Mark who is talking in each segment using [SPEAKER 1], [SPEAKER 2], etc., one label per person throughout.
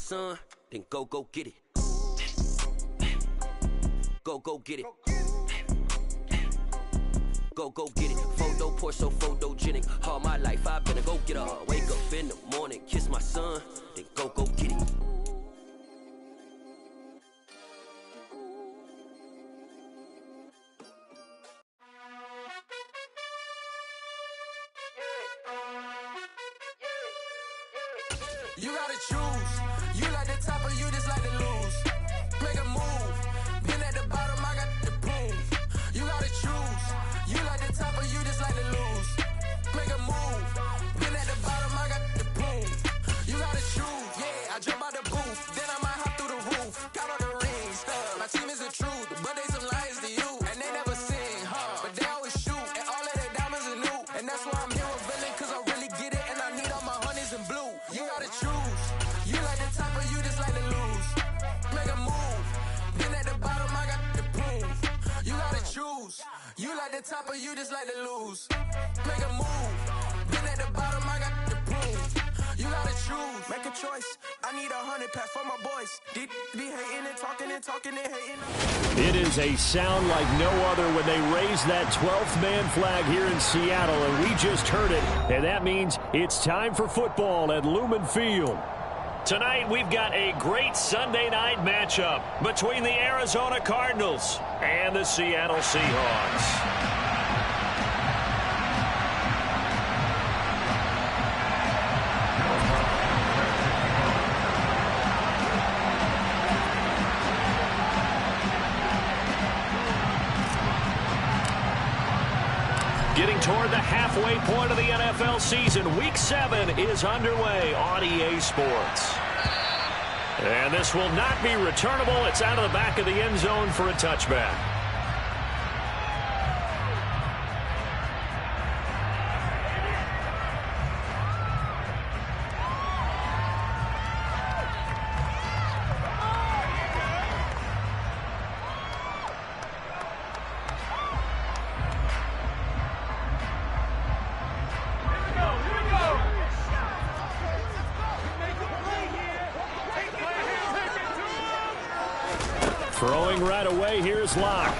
[SPEAKER 1] son, then go get it. Go get it. Go get it. Photo poor, so photogenic. All my life I've been a go getter. Wake up in the morning, kiss my son, then go get it.
[SPEAKER 2] You gotta choose. You like the top or you just like to lose. Make a move. Been at the bottom, I got the proof. You gotta choose. You like the top or you just like to lose. Make a move. Been at the bottom, I got the proof. You gotta choose. Yeah, I jump out the booth. Then I might hop through the roof. Count on the rings. My team is the truth, but they some liars to you. And they never sing, but they always shoot. And all of their diamonds are new. And that's why I'm here with villain, cause I really get it. And I need all my honeys in blue. You gotta choose. You like the top or you just like to lose. Make a move. Then at the bottom I got the proof. You gotta choose. You like the top or you just like to lose. Make a move. Then at the bottom I got the proof. You gotta choose. Make a choice. I need 100 pack for my boys. Be hating and talking and hating.
[SPEAKER 3] It is a sound like no other when they raise that 12th man flag here in Seattle, and we just heard it, and that means it's time for football at Lumen Field. Tonight, we've got a great Sunday night matchup between the Arizona Cardinals and the Seattle Seahawks. Getting toward the halfway point of the NFL season, Week 7 is underway on EA Sports. And this will not be returnable. It's out of the back of the end zone for a touchback. Throwing right away, here's Locke.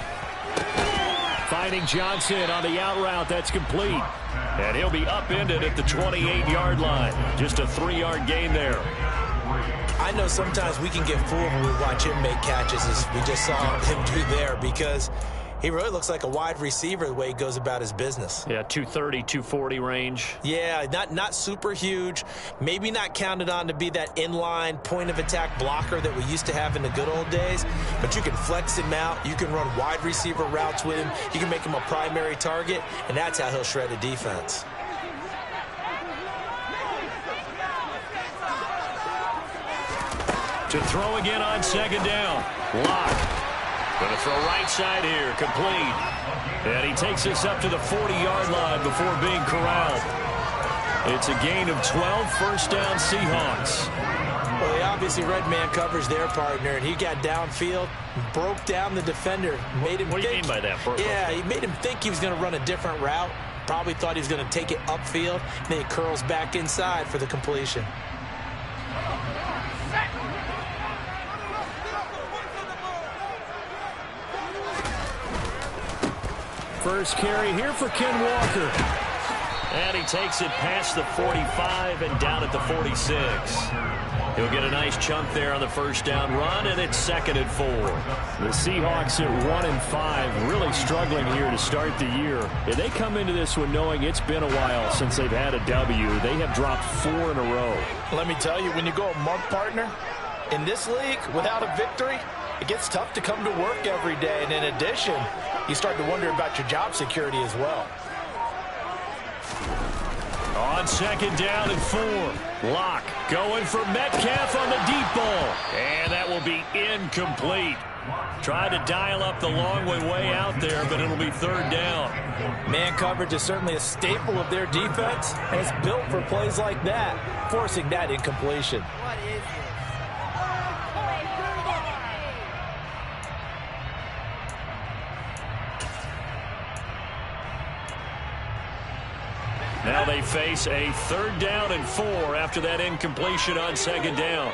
[SPEAKER 3] Finding Johnson on the out route, that's complete. And he'll be upended at the 28-yard line. Just a 3-yard gain there.
[SPEAKER 4] I know sometimes we can get fooled when we watch him make catches, as we just saw him do there, because he really looks like a wide receiver the way he goes about his business.
[SPEAKER 3] Yeah, 230, 240 range.
[SPEAKER 4] Yeah, not super huge. Maybe not counted on to be that inline point-of-attack blocker that we used to have in the good old days. But you can flex him out. You can run wide receiver routes with him. You can make him a primary target, and that's how he'll shred a defense.
[SPEAKER 3] To throw again on second down. Locke. Going to throw right side here, complete. And he takes us up to the 40-yard line before being corralled. It's a gain of 12, first down Seahawks.
[SPEAKER 4] Well, they obviously read man coverage their partner, and he got downfield, broke down the defender. Made him
[SPEAKER 3] what do you mean by that?
[SPEAKER 4] Yeah, he made him think he was going to run a different route. Probably thought he was going to take it upfield, and then he curls back inside for the completion.
[SPEAKER 3] First carry here for Ken Walker. And he takes it past the 45 and down at the 46. He'll get a nice chunk there on the first down run, and it's 2nd and 4. The Seahawks at 1-5, really struggling here to start the year. And they come into this one knowing it's been a while since they've had a W. They have dropped 4 in a row.
[SPEAKER 5] Let me tell you, when you go a month, partner, in this league, without a victory, it gets tough to come to work every day. And in addition, you start to wonder about your job security as well.
[SPEAKER 3] On second down and 4. Locke going for Metcalf on the deep ball. And that will be incomplete. Tried to dial up the long way out there, but it'll be 3rd down.
[SPEAKER 4] Man coverage is certainly a staple of their defense, and it's built for plays like that, forcing that incompletion.
[SPEAKER 3] Now they face a 3rd down and 4 after that incompletion on second down.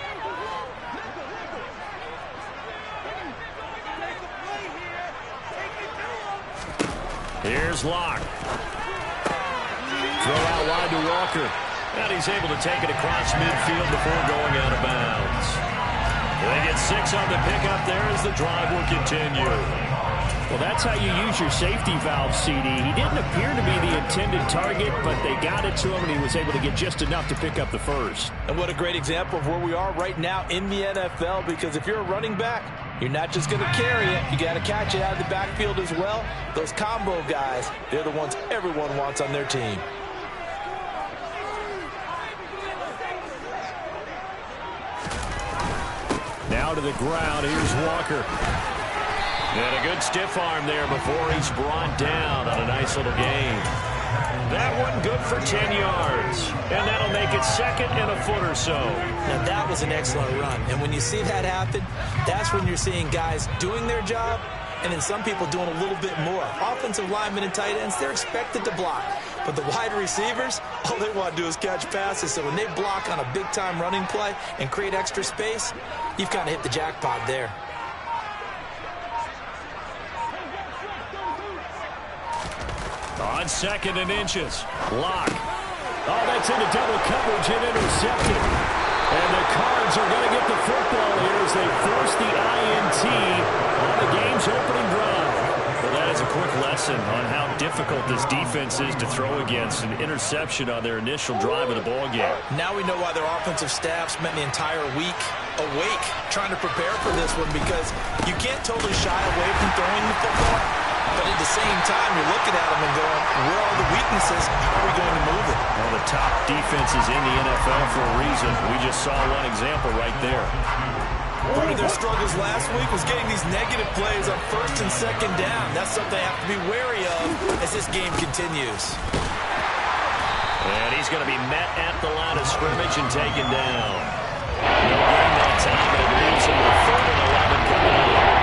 [SPEAKER 3] Here's Locke. Throw out wide to Walker. And he's able to take it across midfield before going out of bounds. They get 6 on the pickup there as the drive will continue.
[SPEAKER 6] Well, that's how you use your safety valve, CD. He didn't appear to be the intended target, but they got it to him, and he was able to get just enough to pick up the first.
[SPEAKER 5] And what a great example of where we are right now in the NFL, because if you're a running back, you're not just going to carry it. You got to catch it out of the backfield as well. Those combo guys, they're the ones everyone wants on their team.
[SPEAKER 3] Now to the ground. Here's Walker. And a good stiff arm there before he's brought down on a nice little gain. That one good for 10 yards. And that'll make it 2nd and a foot or so.
[SPEAKER 4] Now that was an excellent run. And when you see that happen, that's when you're seeing guys doing their job and then some people doing a little bit more. Offensive linemen and tight ends, they're expected to block. But the wide receivers, all they want to do is catch passes. So when they block on a big-time running play and create extra space, you've kind of hit the jackpot there.
[SPEAKER 3] On 2nd and inches. Locke. Oh, that's into double coverage and intercepted. And the Cards are going to get the football here as they force the INT on the game's opening drive. Well, that is a quick lesson on how difficult this defense is to throw against. An interception on their initial drive of the ballgame.
[SPEAKER 4] Now we know why their offensive staff spent the entire week awake trying to prepare for this one, because you can't totally shy away from throwing the football. But at the same time, you're looking at them and going, where are the weaknesses? How are we going to move it?
[SPEAKER 3] Well, the top defenses in the NFL for a reason. We just saw one example right there.
[SPEAKER 4] One of their struggles last week was getting these negative plays on 1st and 2nd down. That's something they have to be wary of as this game continues.
[SPEAKER 3] And he's going to be met at the line of scrimmage and taken down. No gain that time, but it leaves him with 3rd and 11 coming up.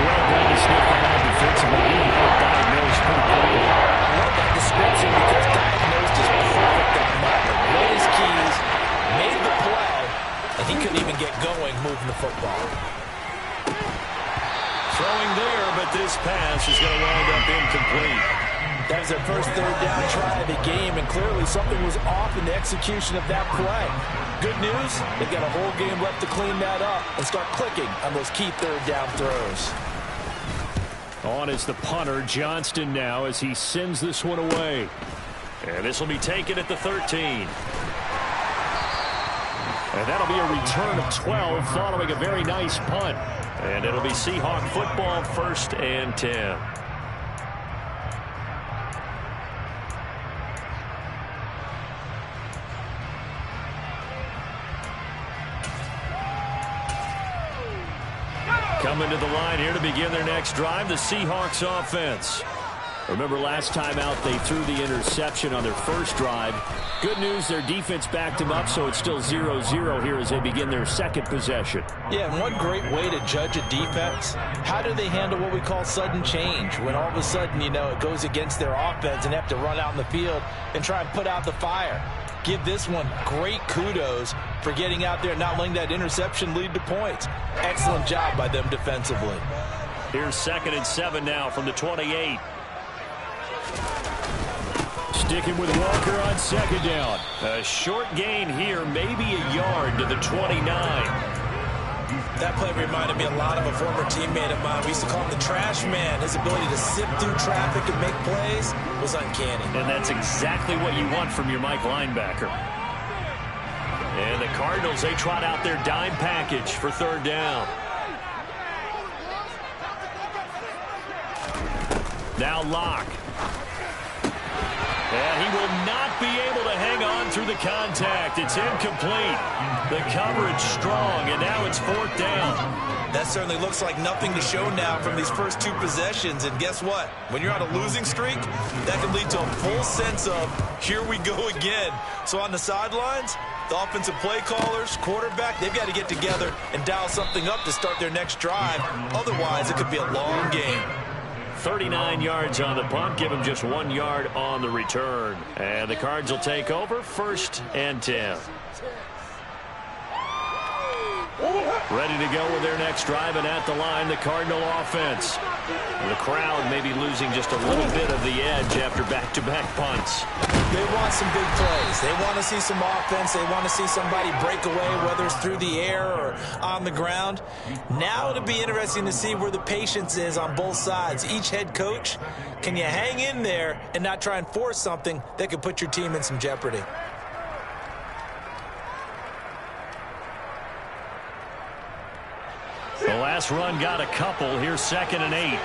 [SPEAKER 3] Well, glad to sniff the ball defensively. He had diagnosed pretty quickly.
[SPEAKER 4] I love that description because diagnosed is perfect on that. Read his keys, made the play, and he couldn't even get going moving the football.
[SPEAKER 3] Throwing there, but this pass is going to wind up incomplete.
[SPEAKER 5] That was their first 3rd down try of the game, and clearly something was off in the execution of that play. Good news, they've got a whole game left to clean that up and start clicking on those key 3rd down throws.
[SPEAKER 6] On is the punter, Johnston, now as he sends this one away.
[SPEAKER 3] And this will be taken at the 13. And that'll be a return of 12 following a very nice punt. And it'll be Seahawk football, 1st and 10. Coming to the line here to begin their next drive, the Seahawks offense. Remember last time out they threw the interception on their first drive. Good news, their defense backed them up, so it's still 0-0 here as they begin their 2nd possession.
[SPEAKER 4] Yeah, and one great way to judge a defense, how do they handle what we call sudden change? When all of a sudden, you know, it goes against their offense and they have to run out in the field and try and put out the fire. Give this one great kudos for getting out there and not letting that interception lead to points. Excellent job by them defensively.
[SPEAKER 3] Here's 2nd and 7 now from the 28.
[SPEAKER 6] Sticking with Walker on 2nd down.
[SPEAKER 3] A short gain here, maybe a yard to the 29.
[SPEAKER 4] That play reminded me a lot of a former teammate of mine. We used to call him the trash man. His ability to sift through traffic and make plays was uncanny.
[SPEAKER 3] And that's exactly what you want from your Mike linebacker. And the Cardinals, they trot out their dime package for 3rd down. Now Locke. And he will not be able to hang on through the contact. It's incomplete. The coverage strong, and now it's 4th down.
[SPEAKER 4] That certainly looks like nothing to show now from these first 2 possessions. And guess what? When you're on a losing streak, that can lead to a full sense of, here we go again. So on the sidelines, the offensive play callers, quarterback, they've got to get together and dial something up to start their next drive. Otherwise, it could be a long game.
[SPEAKER 3] 39 yards on the punt, give him just 1 yard on the return. And the Cards will take over, 1st and 10. Ready to go with their next drive, and at the line, the Cardinal offense. The crowd may be losing just a little bit of the edge after back-to-back punts.
[SPEAKER 4] They want some big plays. They want to see some offense. They want to see somebody break away, whether it's through the air or on the ground. Now it'll be interesting to see where the patience is on both sides. Each head coach, can you hang in there and not try and force something that could put your team in some jeopardy?
[SPEAKER 3] The last run got a couple. Here's 2nd and 8.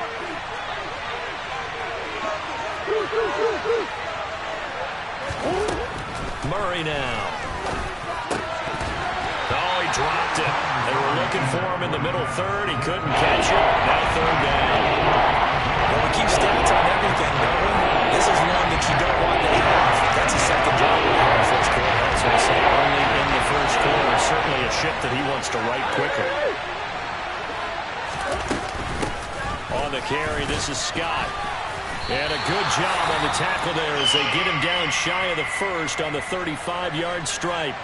[SPEAKER 3] Murray now. Oh, he dropped it. They were looking for him in the middle third. He couldn't catch it. Now 3rd down.
[SPEAKER 4] Well, we keep stats on everything, don't we? This is one that you don't want to have. That's a second drive in the first quarter.
[SPEAKER 3] That's what I say. Only in the first quarter. Certainly a ship that he wants to right quicker. On the carry, this is Scott. And a good job on the tackle there as they get him down shy of the first on the 35-yard stripe.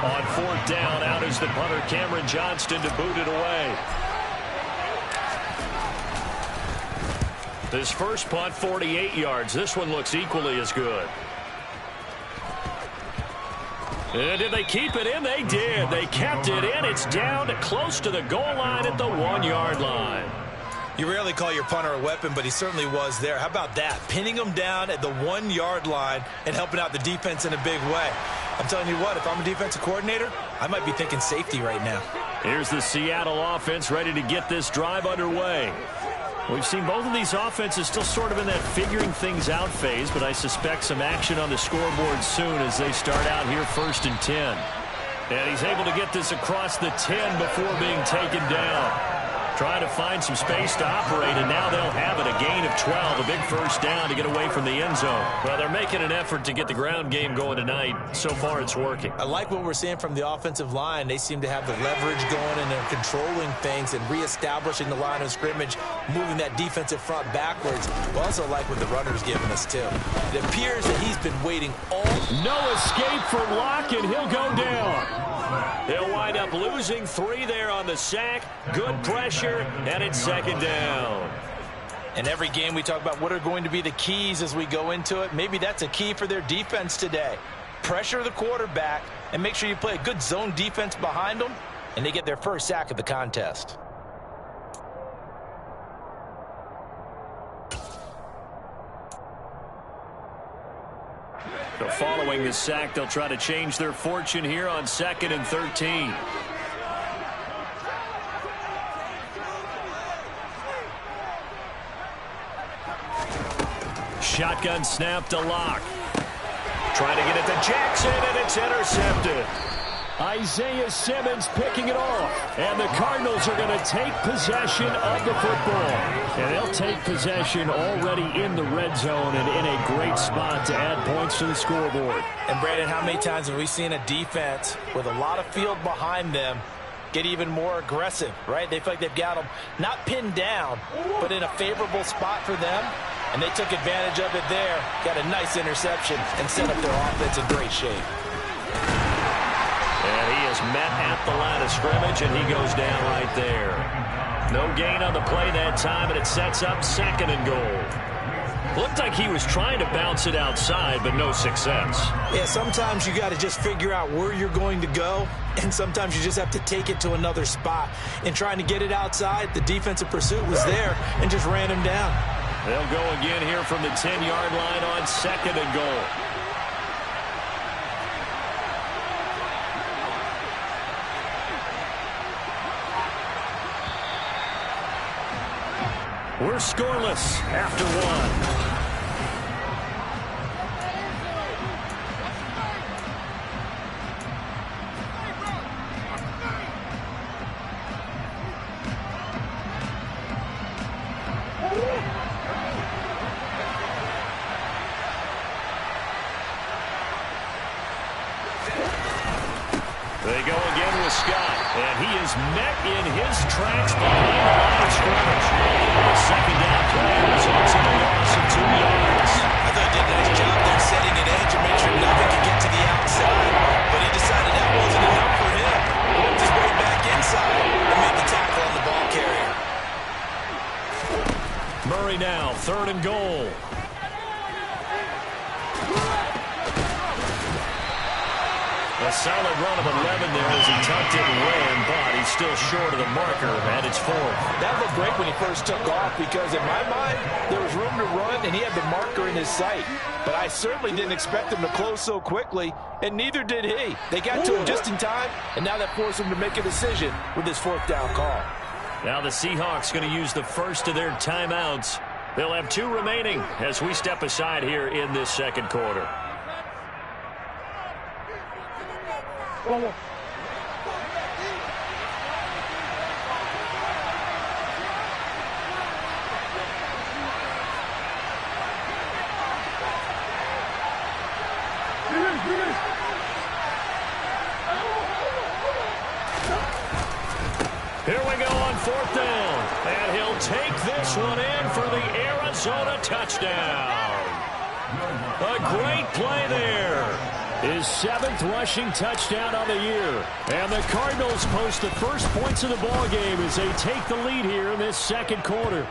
[SPEAKER 3] On 4th down, out is the punter, Cameron Johnston, to boot it away. This first punt, 48 yards. This one looks equally as good. And did they keep it in? They did. They kept it in. It's down to close to the goal line at the 1-yard line.
[SPEAKER 4] You rarely call your punter a weapon, but he certainly was there. How about that? Pinning him down at the 1-yard line and helping out the defense in a big way. I'm telling you what, if I'm a defensive coordinator, I might be thinking safety right now.
[SPEAKER 3] Here's the Seattle offense ready to get this drive underway. We've seen both of these offenses still sort of in that figuring things out phase, but I suspect some action on the scoreboard soon as they start out here 1st and 10. And he's able to get this across the 10 before being taken down. Trying to find some space to operate, and now they'll have it. A gain of 12, a big first down to get away from the end zone. Well, they're making an effort to get the ground game going tonight. So far, it's working.
[SPEAKER 4] I like what we're seeing from the offensive line. They seem to have the leverage going, and they're controlling things and reestablishing the line of scrimmage, moving that defensive front backwards. We also like what the runner's giving us, too. It appears that he's been waiting all...
[SPEAKER 3] No escape from Locke, and he'll go down. They'll wind up losing 3 there on the sack. Good pressure, and it's 2nd down.
[SPEAKER 4] In every game, we talk about what are going to be the keys as we go into it. Maybe that's a key for their defense today. Pressure the quarterback and make sure you play a good zone defense behind them, and they get their first sack of the contest.
[SPEAKER 3] So following the sack, they'll try to change their fortune here on 2nd and 13. Shotgun snap to Locke. Trying to get it to Jackson, and it's intercepted. Isaiah Simmons picking it off. And the Cardinals are going to take possession of the football. And they'll take possession already in the red zone and in a great spot to add points to the scoreboard.
[SPEAKER 4] And, Brandon, how many times have we seen a defense with a lot of field behind them get even more aggressive, right? They feel like they've got them not pinned down, but in a favorable spot for them. And they took advantage of it there, got a nice interception, and set up their offense in great shape.
[SPEAKER 3] And he is met at the line of scrimmage, and he goes down right there. No gain on the play that time, and it sets up 2nd and goal. Looked like he was trying to bounce it outside, but no success.
[SPEAKER 4] Yeah, sometimes you got to just figure out where you're going to go, and sometimes you just have to take it to another spot. In trying to get it outside, the defensive pursuit was there and just ran him down.
[SPEAKER 3] They'll go again here from the 10-yard line on 2nd and goal. We're scoreless after 1. They go again with Scott, and he is met in his tracks behind the line of scrimmage. The 2nd down play results in a loss of 2 yards.
[SPEAKER 4] I thought he did a nice job there setting an edge and make sure nothing could get to the outside, but he decided that wasn't enough for him. He worked his way back inside.
[SPEAKER 3] play now. 3rd and goal. A solid run of 11 there as he tucked it away, but he's still short of the marker, and it's 4th.
[SPEAKER 5] That looked great when he first took off because, in my mind, there was room to run, and he had the marker in his sight. But I certainly didn't expect him to close so quickly, and neither did he. They got to him just in time, and now that forced him to make a decision with his 4th down call.
[SPEAKER 3] Now the Seahawks going to use the first of their timeouts. They'll have 2 remaining as we step aside here in this 2nd quarter. Here we go on 4th down. And he'll take this one in for the Arizona touchdown. A great play there.
[SPEAKER 6] His 7th rushing touchdown on the year. And the Cardinals post the first points of the ball game as they take the lead here in this 2nd quarter.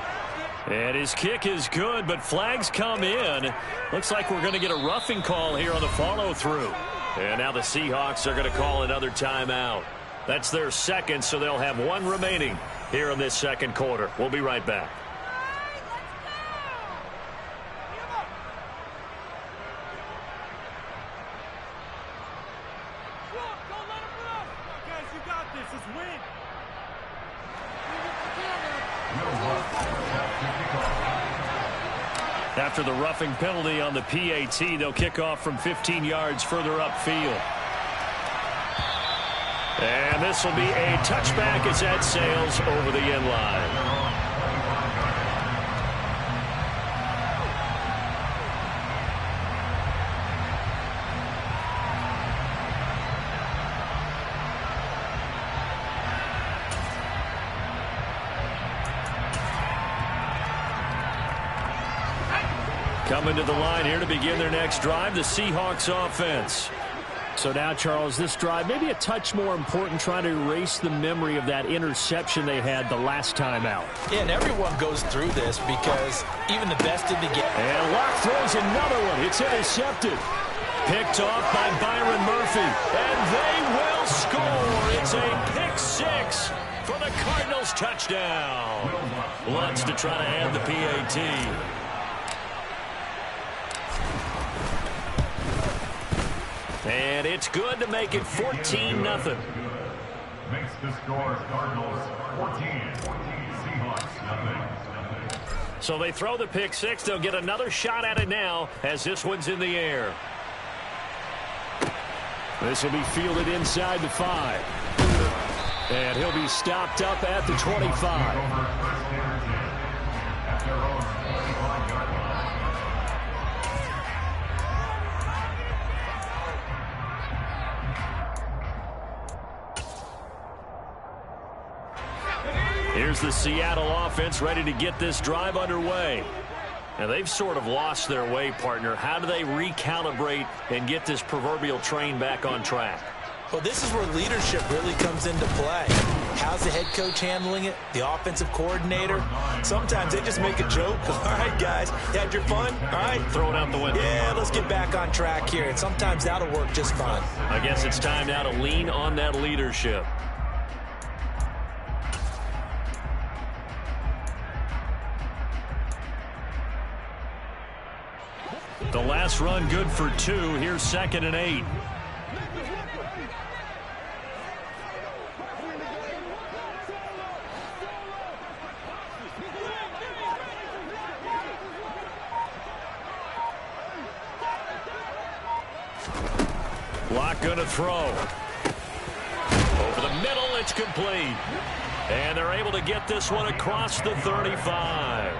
[SPEAKER 3] And his kick is good, but flags come in. Looks like we're going to get a roughing call here on the follow-through. And now the Seahawks are going to call another timeout. That's their 2nd, so they'll have 1 remaining here in this 2nd quarter. We'll be right back. After the roughing penalty on the PAT, they'll kick off from 15 yards further upfield. And this will be a touchback as that sails over the end line. Coming to the line here to begin their next drive, the Seahawks offense.
[SPEAKER 6] So now, Charles, this drive may be a touch more important, trying to erase the memory of that interception they had the last time out.
[SPEAKER 5] Yeah, and everyone goes through this because even the best didn't get.
[SPEAKER 6] And Locke throws another one. It's intercepted.
[SPEAKER 3] Picked off by Byron Murphy. And they will score. It's a pick 6 for the Cardinals touchdown. Wants to try to add the PAT. And it's good to make it 14-0.
[SPEAKER 7] Makes the score Cardinals 14, Seahawks 0.
[SPEAKER 3] So they throw the pick 6. They'll get another shot at it now as this one's in the air.
[SPEAKER 6] This will be fielded inside the 5. And he'll be stopped up at the 25.
[SPEAKER 3] Here's the Seattle offense ready to get this drive underway. Now they've sort of lost their way, partner. How do they recalibrate and get this proverbial train back on track?
[SPEAKER 4] Well, this is where leadership really comes into play. How's the head coach handling it? The offensive coordinator? Sometimes they just make a joke. All right, guys, you had your fun? All right.
[SPEAKER 3] Throw it out the window.
[SPEAKER 4] Yeah, let's get back on track here. And sometimes that'll work just fine.
[SPEAKER 3] I guess it's time now to lean on that leadership. The last run good for 2. Here's 2nd and 8. Locke going to throw. Over the middle, it's complete. And they're able to get this one across the 35.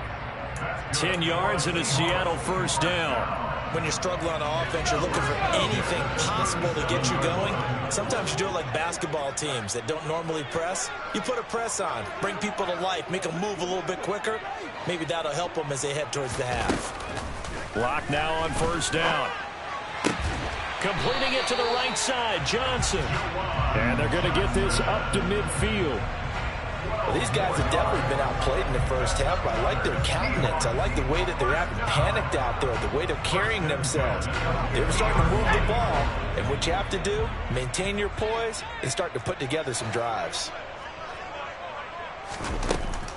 [SPEAKER 3] 10 yards and a Seattle first down.
[SPEAKER 4] When you struggle on offense, you're looking for anything possible to get you going. Sometimes you do it like basketball teams that don't normally press. You put a press on, bring people to life, make them move a little bit quicker. Maybe that'll help them as they head towards the half.
[SPEAKER 3] Locke now on first down. Completing it to the right side, Johnson.
[SPEAKER 6] And they're going to get this up to midfield.
[SPEAKER 5] Well, these guys have definitely been outplayed in the first half, but I like their countenance. I like the way that they're acting panicked out there, the way they're carrying themselves. They're starting to move the ball, and what you have to do, maintain your poise and start to put together some drives.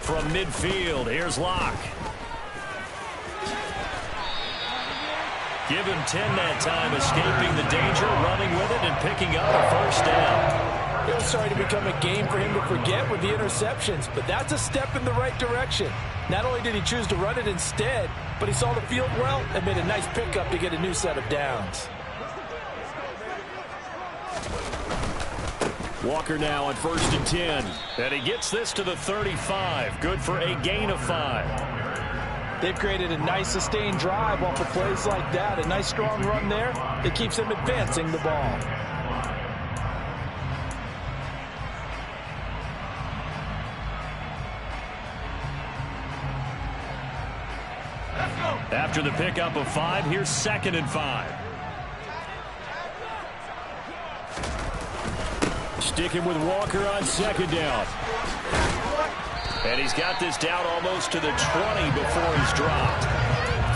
[SPEAKER 3] From midfield, here's Locke. Give him 10 that time, escaping the danger, running with it, and picking up a first down.
[SPEAKER 5] It was starting to become a game for him to forget with the interceptions, but that's a step in the right direction. Not only did he choose to run it instead, but he saw the field well and made a nice pickup to get a new set of downs.
[SPEAKER 3] Walker now on 1st and 10. And he gets this to the 35. Good for a gain of 5.
[SPEAKER 5] They've created a nice sustained drive off of plays like that. A nice strong run there. It keeps them advancing the ball.
[SPEAKER 3] After the pickup of 5, here's 2nd and 5. Sticking with Walker on 2nd down. And he's got this down almost to the 20 before he's dropped.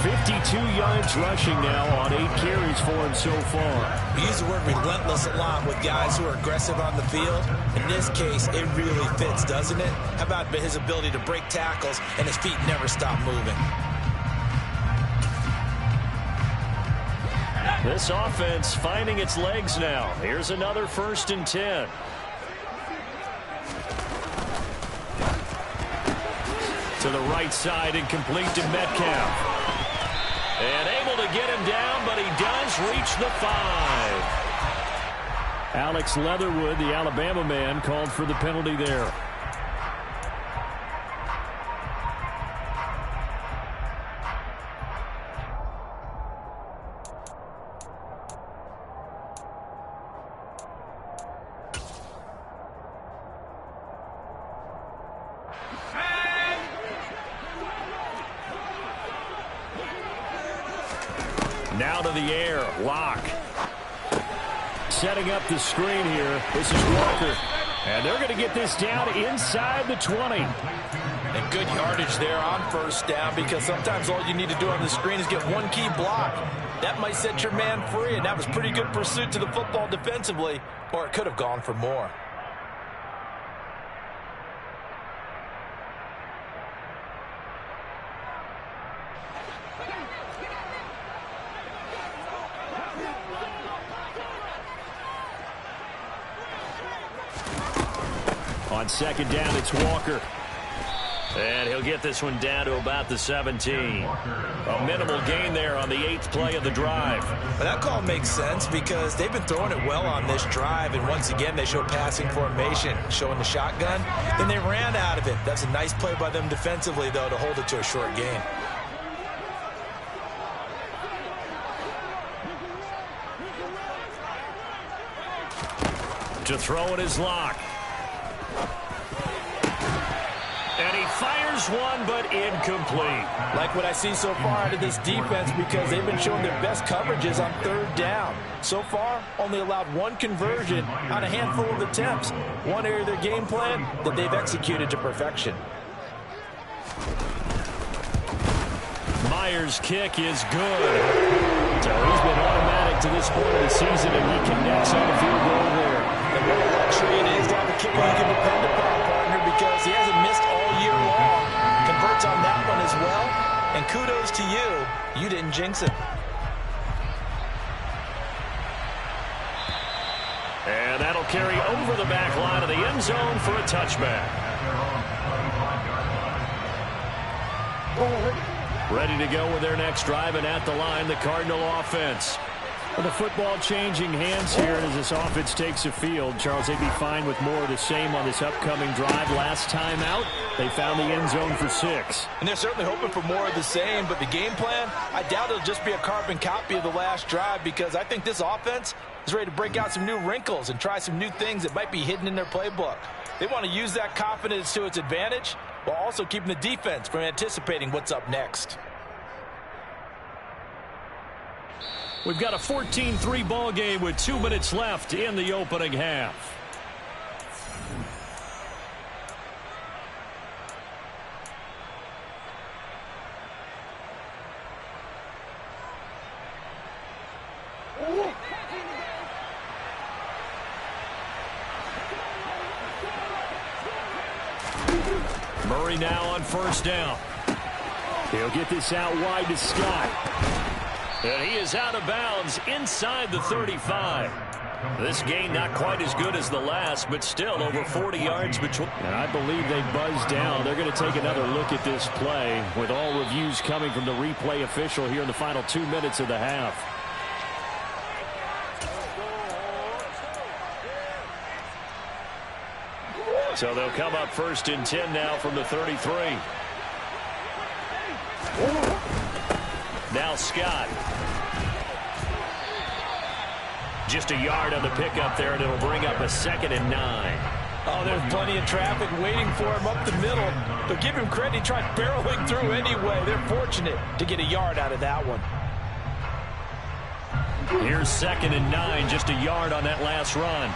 [SPEAKER 3] 52 yards rushing now on 8 carries for him so far.
[SPEAKER 4] We use the word relentless a lot with guys who are aggressive on the field. In this case, it really fits, doesn't it? How about his ability to break tackles and his feet never stop moving?
[SPEAKER 3] This offense finding its legs now. Here's another 1st and 10. To the right side and complete to Metcalf. And able to get him down, but he does reach the 5. Alex Leatherwood, the Alabama man, called for the penalty there. Now to the air, Locke. Setting up the screen here. This is Walker. And they're going to get this down inside the 20.
[SPEAKER 5] And good yardage there on 1st down, because sometimes all you need to do on the screen is get one key block. That might set your man free, and that was pretty good pursuit to the football defensively, or it could have gone for more.
[SPEAKER 3] On 2nd down, it's Walker. And he'll get this one down to about the 17. A minimal gain there on the 8th play of the drive.
[SPEAKER 4] But that call makes sense because they've been throwing it well on this drive, and once again they show passing formation, showing the shotgun. Then they ran out of it. That's a nice play by them defensively, though, to hold it to a short gain.
[SPEAKER 3] To throw it is Locke. And he fires one, but incomplete.
[SPEAKER 5] Like what I see so far out of this defense, because they've been showing their best coverages on 3rd down. So far, only allowed 1 conversion on a handful of attempts. One area of their game plan that they've executed to perfection.
[SPEAKER 3] Myers' kick is good. So he's been automatic to this point of the season, and he connects on the field goal there.
[SPEAKER 5] And what a luxury it is to have a kicker you can depend upon, partner, because he hasn't missed all year long. Converts on that one as well. And kudos to you. You didn't jinx it.
[SPEAKER 3] And that'll carry over the back line of the end zone for a touchback. Ready to go with their next drive, and at the line, the Cardinal offense. Well, the football changing hands here as this offense takes the field. Charles, they'd be fine with more of the same on this upcoming drive. Last time out, they found the end zone for 6.
[SPEAKER 5] And they're certainly hoping for more of the same, but the game plan, I doubt it'll just be a carbon copy of the last drive, because I think this offense is ready to break out some new wrinkles and try some new things that might be hidden in their playbook. They want to use that confidence to its advantage while also keeping the defense from anticipating what's up next.
[SPEAKER 3] We've got a 14-3 ball game with 2 minutes left in the opening half.
[SPEAKER 6] Murray now on first down. He'll get this out wide to Scott. And he is out of bounds inside the 35. This gain not quite as good as the last, but still over 40 yards between. And I believe they buzzed down. They're going to take another look at this play with all reviews coming from the replay official here in the final 2 minutes of the half. So they'll come up 1st and 10 now from the 33. Now Scott. Just a yard on the pickup there, and it'll bring up a 2nd and 9.
[SPEAKER 5] Oh, there's plenty of traffic waiting for him up the middle. But give him credit, he tried barreling through anyway. They're fortunate to get a yard out of that one.
[SPEAKER 6] Here's 2nd and 9, just a yard on that last run.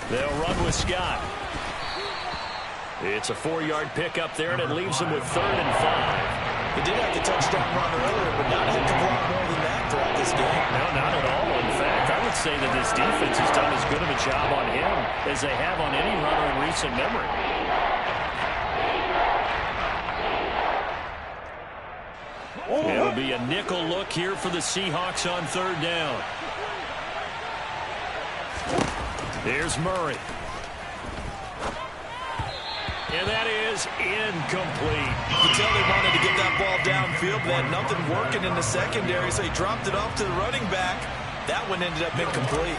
[SPEAKER 6] They'll run with Scott. It's a 4-yard pickup there, and it leaves them with 3rd and 5.
[SPEAKER 5] He did have the touchdown run earlier, but not a heck of a lot more than that throughout this game.
[SPEAKER 6] No, not at all. In fact, I would say that this defense has done as good of a job on him as they have on any runner in recent memory. It'll be a nickel look here for the Seahawks on 3rd down. Here's Murray. And that is incomplete.
[SPEAKER 5] You can tell they wanted to get that ball downfield, but they had nothing working in the secondary, so he dropped it off to the running back. That one ended up incomplete.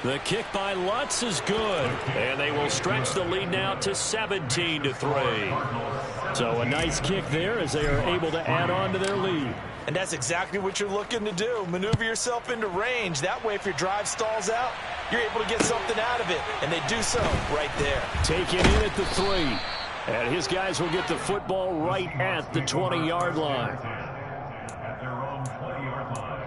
[SPEAKER 6] The kick by Lutz is good, and they will stretch the lead now to 17-3. So a nice kick there as they are able to add on to their lead.
[SPEAKER 5] And that's exactly what you're looking to do. Maneuver yourself into range. That way, if your drive stalls out, you're able to get something out of it. And they do so right there.
[SPEAKER 6] Taken in at the 3. And his guys will get the football right at the 20-yard line.
[SPEAKER 7] At their own 20-yard line.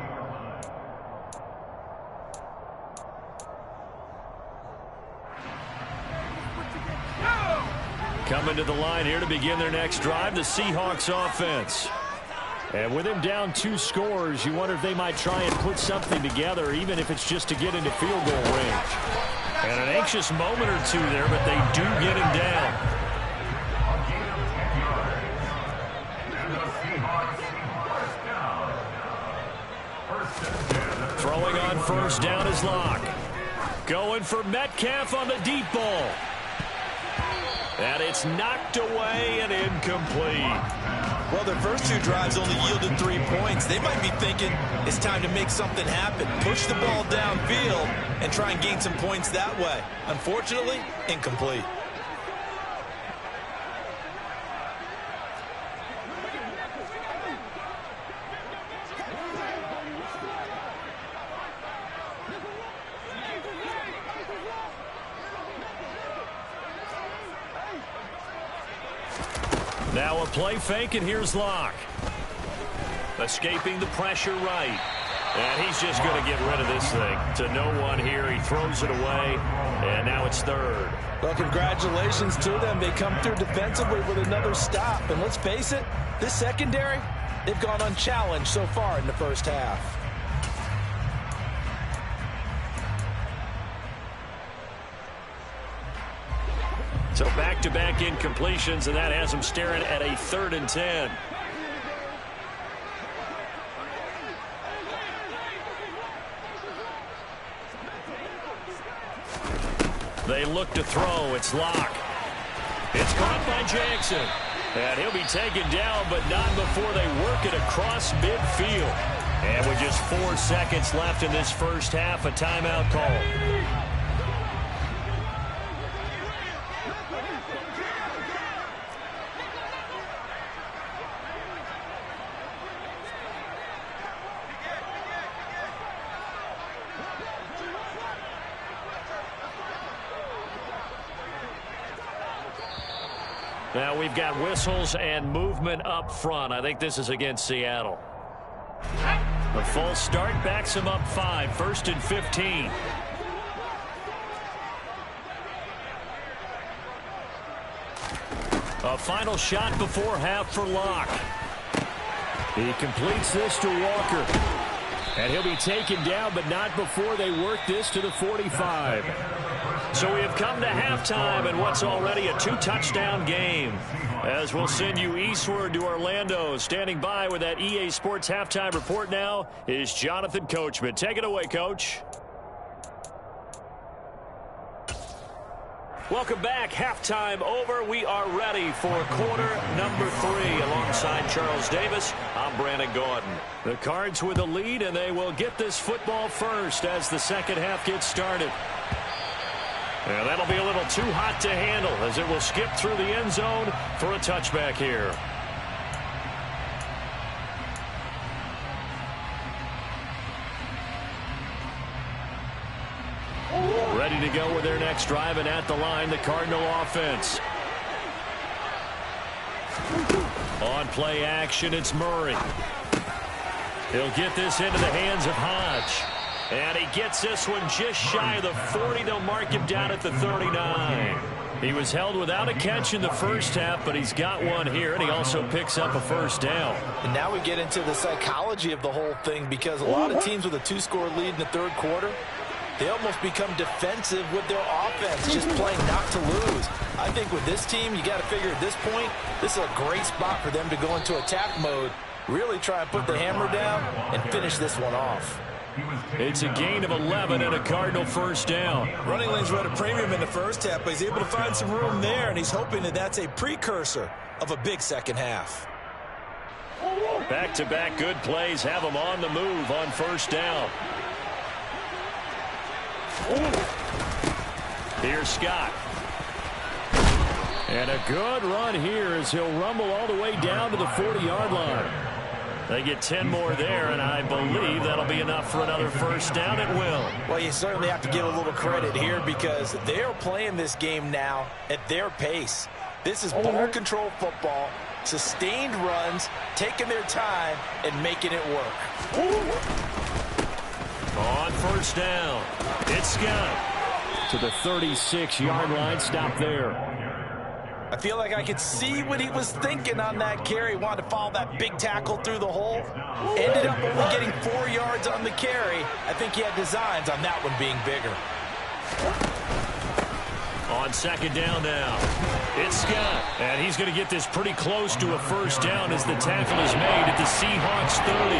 [SPEAKER 6] Coming to the line here to begin their next drive, the Seahawks offense. And with him down 2 scores, you wonder if they might try and put something together, even if it's just to get into field goal range. And an anxious moment or two there, but they do get him down. Throwing on 1st down is Locke. Going for Metcalf on the deep ball. And it's knocked away and incomplete.
[SPEAKER 5] Well, their first 2 drives only yielded 3 points. They might be thinking it's time to make something happen. Push the ball downfield and try and gain some points that way. Unfortunately, incomplete.
[SPEAKER 6] Now a play fake, and here's Locke. Escaping the pressure right. And he's just going to get rid of this thing. To no one here. He throws it away, and now it's 3rd.
[SPEAKER 5] Well, congratulations to them. They come through defensively with another stop. And let's face it, this secondary, they've gone unchallenged so far in the first half.
[SPEAKER 6] So back-to-back incompletions, and that has them staring at a 3rd and 10. They look to throw. It's Locke. It's caught by Jackson. And he'll be taken down, but not before they work it across midfield. And with just 4 seconds left in this first half, a timeout call. Now we've got whistles and movement up front. I think this is against Seattle. The false start backs him up 5, 1st and 15. A final shot before half for Locke. He completes this to Walker. And he'll be taken down, but not before they work this to the 45. So we have come to halftime in what's already a 2-touchdown game. As we'll send you eastward to Orlando. Standing by with that EA Sports halftime report now is Jonathan Coachman. Take it away, Coach. Welcome back. Halftime over. We are ready for quarter number 3. Alongside Charles Davis, I'm Brandon Gaudin. The Cards with a lead, and they will get this football first as the second half gets started. And that'll be a little too hot to handle as it will skip through the end zone for a touchback here. Ready to go with their next drive, and at the line, the Cardinal offense. On play action, it's Murray. He'll get this into the hands of Hodge. And he gets this one just shy of the 40. They'll mark him down at the 39. He was held without a catch in the first half, but he's got one here, and he also picks up a first down.
[SPEAKER 5] And now we get into the psychology of the whole thing, because a lot of teams with a 2-score lead in the third quarter, they almost become defensive with their offense, just playing not to lose. I think with this team, you got to figure at this point, this is a great spot for them to go into attack mode, really try and put the hammer down and finish this one off.
[SPEAKER 6] It's a gain of 11 and a Cardinal first down.
[SPEAKER 4] Running lanes were at a premium in the first half, but he's able to find some room there, and he's hoping that that's a precursor of a big second half.
[SPEAKER 6] Back-to-back good plays have him on the move on first down. Here's Scott. And a good run here as he'll rumble all the way down to the 40-yard line. They get 10 more there, and I believe that'll be enough for another first down. It will.
[SPEAKER 5] Well, you certainly have to give a little credit here, because they're playing this game now at their pace. This is ball control football, sustained runs, taking their time, and making it work.
[SPEAKER 6] On first down, it's Scott to the 36-yard line. Stop there.
[SPEAKER 5] I feel like I could see what he was thinking on that carry. Wanted to follow that big tackle through the hole. Ended up only getting 4 yards on the carry. I think he had designs on that one being bigger.
[SPEAKER 6] On second down now, it's Scott. And he's going to get this pretty close to a first down as the tackle is made at the Seahawks 30.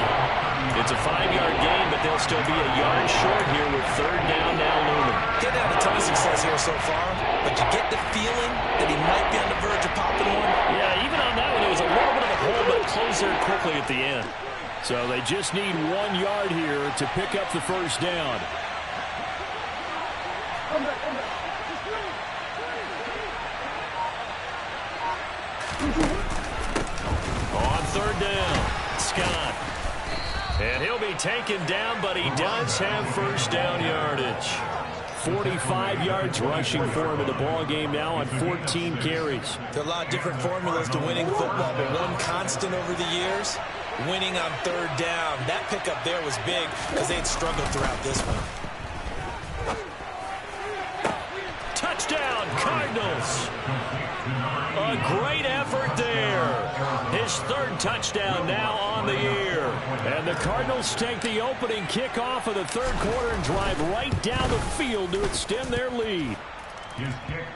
[SPEAKER 6] It's a 5-yard gain, but they'll still be a yard short here with third down now looming.
[SPEAKER 4] Getting had a ton of success here so far, but you get the feeling that he might be on the verge of popping one.
[SPEAKER 6] Yeah, even on that one, it was a little bit of a hole, but it closed there quickly at the end. So they just need 1 yard here to pick up the first down. On third down, Scott. And he'll be taken down, but he does have first down yardage. 45 yards rushing for him in the ball game now on 14 carries.
[SPEAKER 4] There are a lot of different formulas to winning football, but one constant over the years, winning on third down. That pickup there was big because they had struggled throughout this one.
[SPEAKER 6] Touchdown, Cardinals. A great effort there. His third touchdown now on the year. And the Cardinals take the opening kickoff of the third quarter and drive right down the field to extend their lead.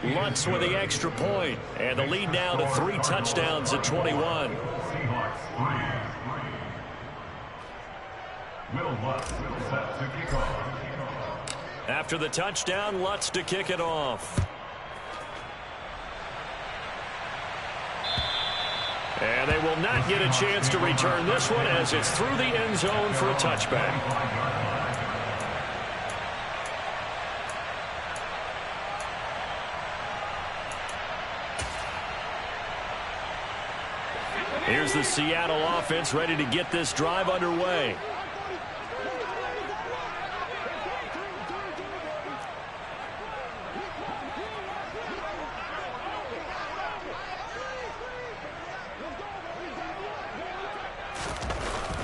[SPEAKER 6] Lutz with the extra point, and the lead now to 3 touchdowns at 21.
[SPEAKER 7] Will Lutz set to kick off.
[SPEAKER 6] After the touchdown, Lutz to kick it off. And they will not get a chance to return this one as it's through the end zone for a touchback. Here's the Seattle offense ready to get this drive underway.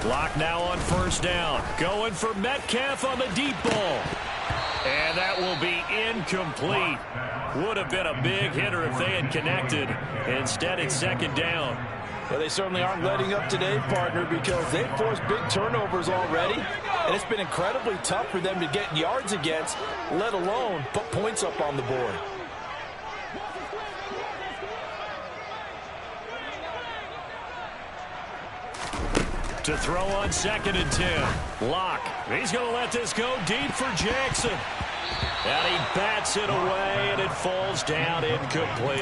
[SPEAKER 6] Clock now on first down. Going for Metcalf on the deep ball. And that will be incomplete. Would have been a big hitter if they had connected. Instead, it's second down.
[SPEAKER 5] Well, they certainly aren't letting up today, partner, because they've forced big turnovers already. And it's been incredibly tough for them to get yards against, let alone put points up on the board.
[SPEAKER 6] To throw on 2nd and 10. Locke. He's going to let this go deep for Jackson. And he bats it away, and it falls down incomplete.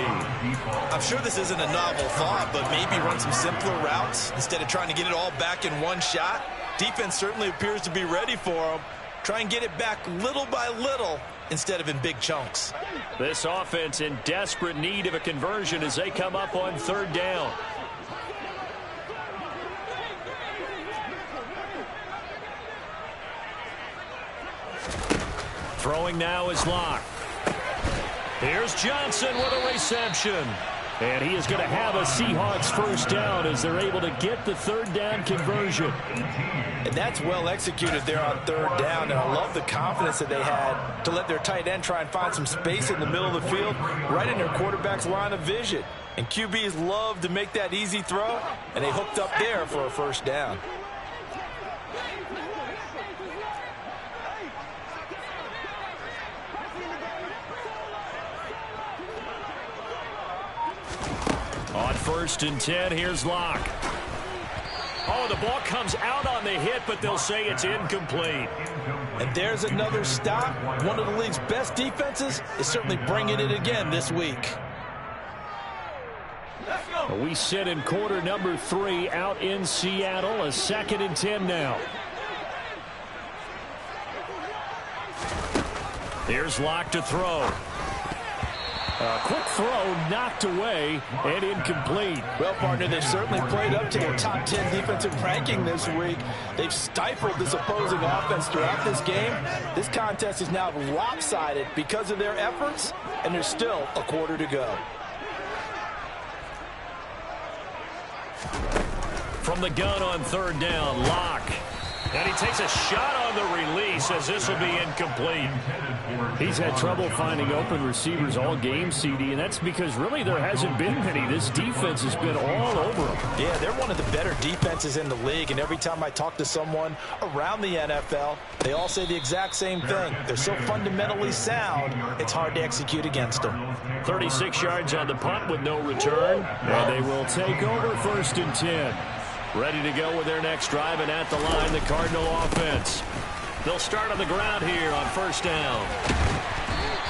[SPEAKER 4] I'm sure this isn't a novel thought, but maybe run some simpler routes instead of trying to get it all back in one shot. Defense certainly appears to be ready for him. Try and get it back little by little instead of in big chunks.
[SPEAKER 6] This offense in desperate need of a conversion as they come up on 3rd down. Throwing now is Locke. Here's Johnson with a reception. And he is going to have a Seahawks first down as they're able to get the 3rd down conversion.
[SPEAKER 5] And that's well executed there on 3rd down. And I love the confidence that they had to let their tight end try and find some space in the middle of the field, right in their quarterback's line of vision. And QBs love to make that easy throw, and they hooked up there for a first down.
[SPEAKER 6] On 1st and 10, here's Locke. Oh, the ball comes out on the hit, but they'll say it's incomplete.
[SPEAKER 5] And there's another stop. One of the league's best defenses is certainly bringing it again this week.
[SPEAKER 6] We sit in quarter number 3 out in Seattle. A 2nd and 10 now. Here's Locke to throw. A quick throw knocked away and incomplete.
[SPEAKER 5] Well, partner, they've certainly played up to their top 10 defensive ranking this week. They've stifled this opposing offense throughout this game. This contest is now lopsided because of their efforts, and there's still a quarter to go.
[SPEAKER 6] From the gun on 3rd down, Locke. And he takes a shot on the release as this will be incomplete. He's had trouble finding open receivers all game, CD, and that's because really there hasn't been many. This defense has been all over them.
[SPEAKER 5] Yeah, they're one of the better defenses in the league, and every time I talk to someone around the NFL, they all say the exact same thing. They're so fundamentally sound, it's hard to execute against them.
[SPEAKER 6] 36 yards on the punt with no return, and they will take over 1st and 10. Ready to go with their next drive, and at the line, the Cardinal offense. They'll start on the ground here on 1st down.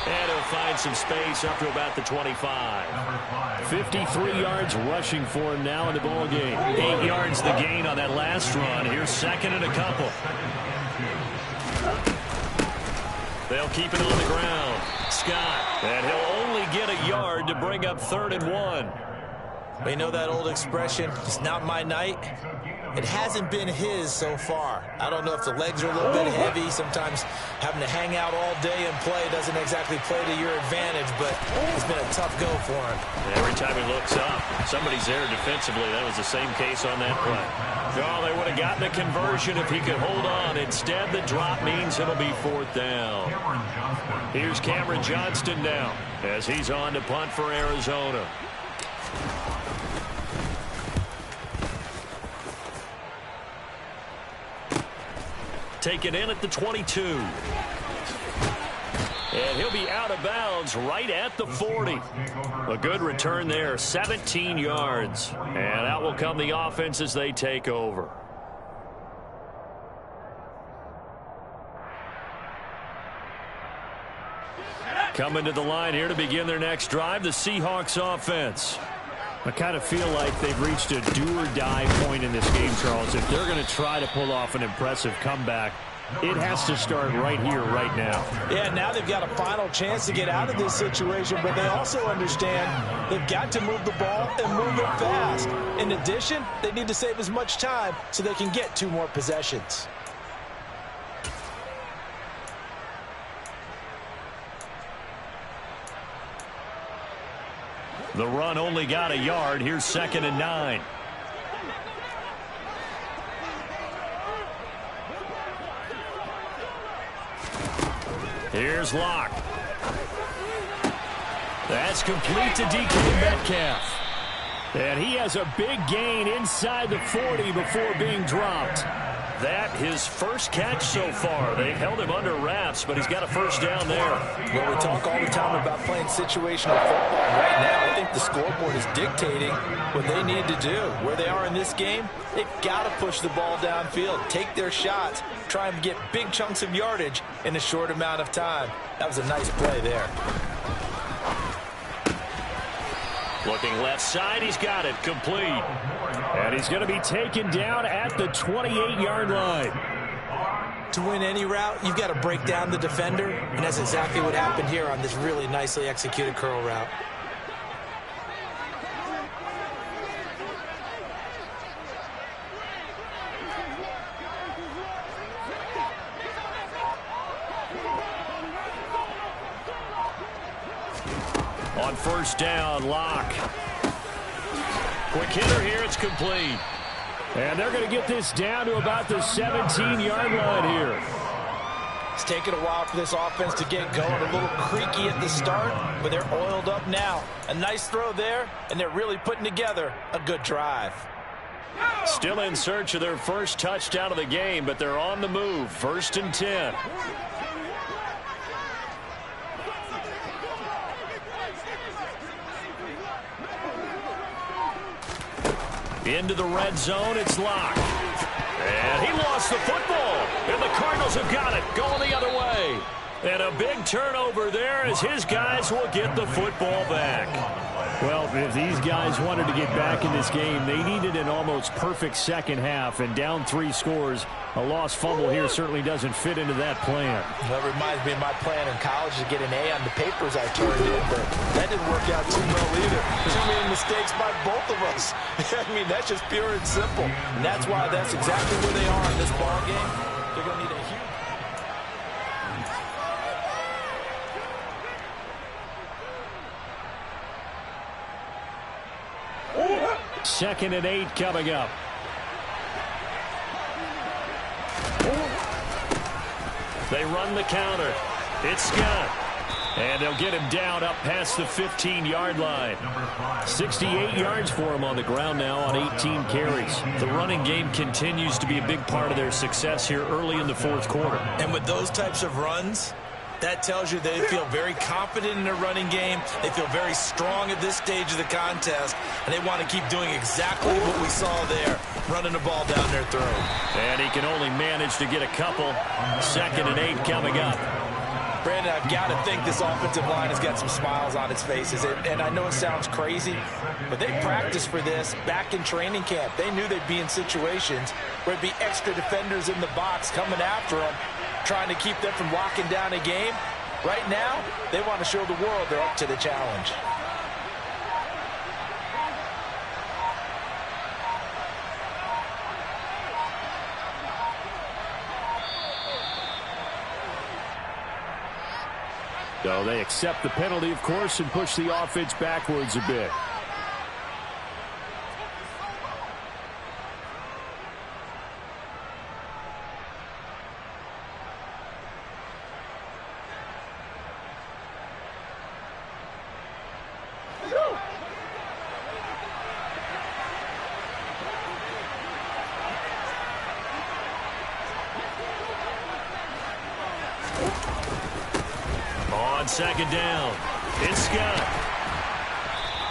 [SPEAKER 6] And he'll find some space up to about the 25. 53 yards rushing for him now in the ball game. 8 yards the gain on that last run. Here's 2nd and a couple. They'll keep it on the ground. Scott. And he'll only get a yard to bring up 3rd and 1.
[SPEAKER 4] We know that old expression, it's not my night. It hasn't been his so far. I don't know if the legs are a little bit heavy. Sometimes having to hang out all day and play doesn't exactly play to your advantage, but it's been a tough go for him.
[SPEAKER 6] Every time he looks up, somebody's there defensively. That was the same case on that play. Oh, they would have gotten a conversion if he could hold on. Instead, the drop means it'll be 4th down. Here's Cameron Johnston now as he's on to punt for Arizona. Taken in at the 22. And he'll be out of bounds right at the 40. A good return there, 17 yards. And out will come the offense as they take over. Coming to the line here to begin their next drive, the Seahawks offense. I kind of feel like they've reached a do-or-die point in this game, Charles. If they're going to try to pull off an impressive comeback, it has to start right here, right now.
[SPEAKER 5] Yeah, now they've got a final chance to get out of this situation, but they also understand they've got to move the ball and move it fast. In addition, they need to save as much time so they can get 2 more possessions.
[SPEAKER 6] The run only got a yard. Here's 2nd and 9. Here's Locke. That's complete to DK Metcalf. And he has a big gain inside the 40 before being dropped. That his first catch so far. They've held him under wraps, but he's got a first down there.
[SPEAKER 5] Well, we talk all the time about playing situational football. Right now, I think the scoreboard is dictating what they need to do. Where they are in this game, they've got to push the ball downfield, take their shots, try and get big chunks of yardage in a short amount of time. That was a nice play there.
[SPEAKER 6] Looking left side, he's got it, complete. And he's going to be taken down at the 28-yard line.
[SPEAKER 4] To win any route, you've got to break down the defender, and that's exactly what happened here on this really nicely executed curl route.
[SPEAKER 6] On first down, Locke. Quick hitter here, it's complete. And they're going to get this down to about the 17-yard line here.
[SPEAKER 5] It's taken a while for this offense to get going. A little creaky at the start, but they're oiled up now. A nice throw there, and they're really putting together a good drive.
[SPEAKER 6] Still in search of their first touchdown of the game, but they're on the move. 1st and 10. Into the red zone, it's Locke. And he lost the football. And the Cardinals have got it, going the other way. And a big turnover there as his guys will get the football back. Well, if these guys wanted to get back in this game, they needed an almost perfect second half. And down 3 scores, a lost fumble here certainly doesn't fit into that plan.
[SPEAKER 5] That reminds me of my plan in college to get an A on the papers I turned in, but that didn't work out too well either. Too many mistakes by both of us. I mean, that's just pure and simple. And that's why that's exactly where they are in this ball game. They're going to need a huge...
[SPEAKER 6] 2nd and 8 coming up. They run the counter. It's Scott. And they'll get him down up past the 15-yard line. 68 yards for him on the ground now on 18 carries. The running game continues to be a big part of their success here early in the 4th quarter.
[SPEAKER 4] And with those types of runs, that tells you they feel very confident in their running game. They feel very strong at this stage of the contest, and they want to keep doing exactly what we saw there, running the ball down their throat.
[SPEAKER 6] And he can only manage to get a couple. 2nd and 8 coming up.
[SPEAKER 5] Brandon, I've got to think this offensive line has got some smiles on its faces. And I know it sounds crazy, but they practiced for this back in training camp. They knew they'd be in situations where it'd be extra defenders in the box coming after them, trying to keep them from locking down a game. Right now, they want to show the world they're up to the challenge.
[SPEAKER 6] So they accept the penalty, of course, and push the offense backwards a bit. On 2nd down, it's Scott.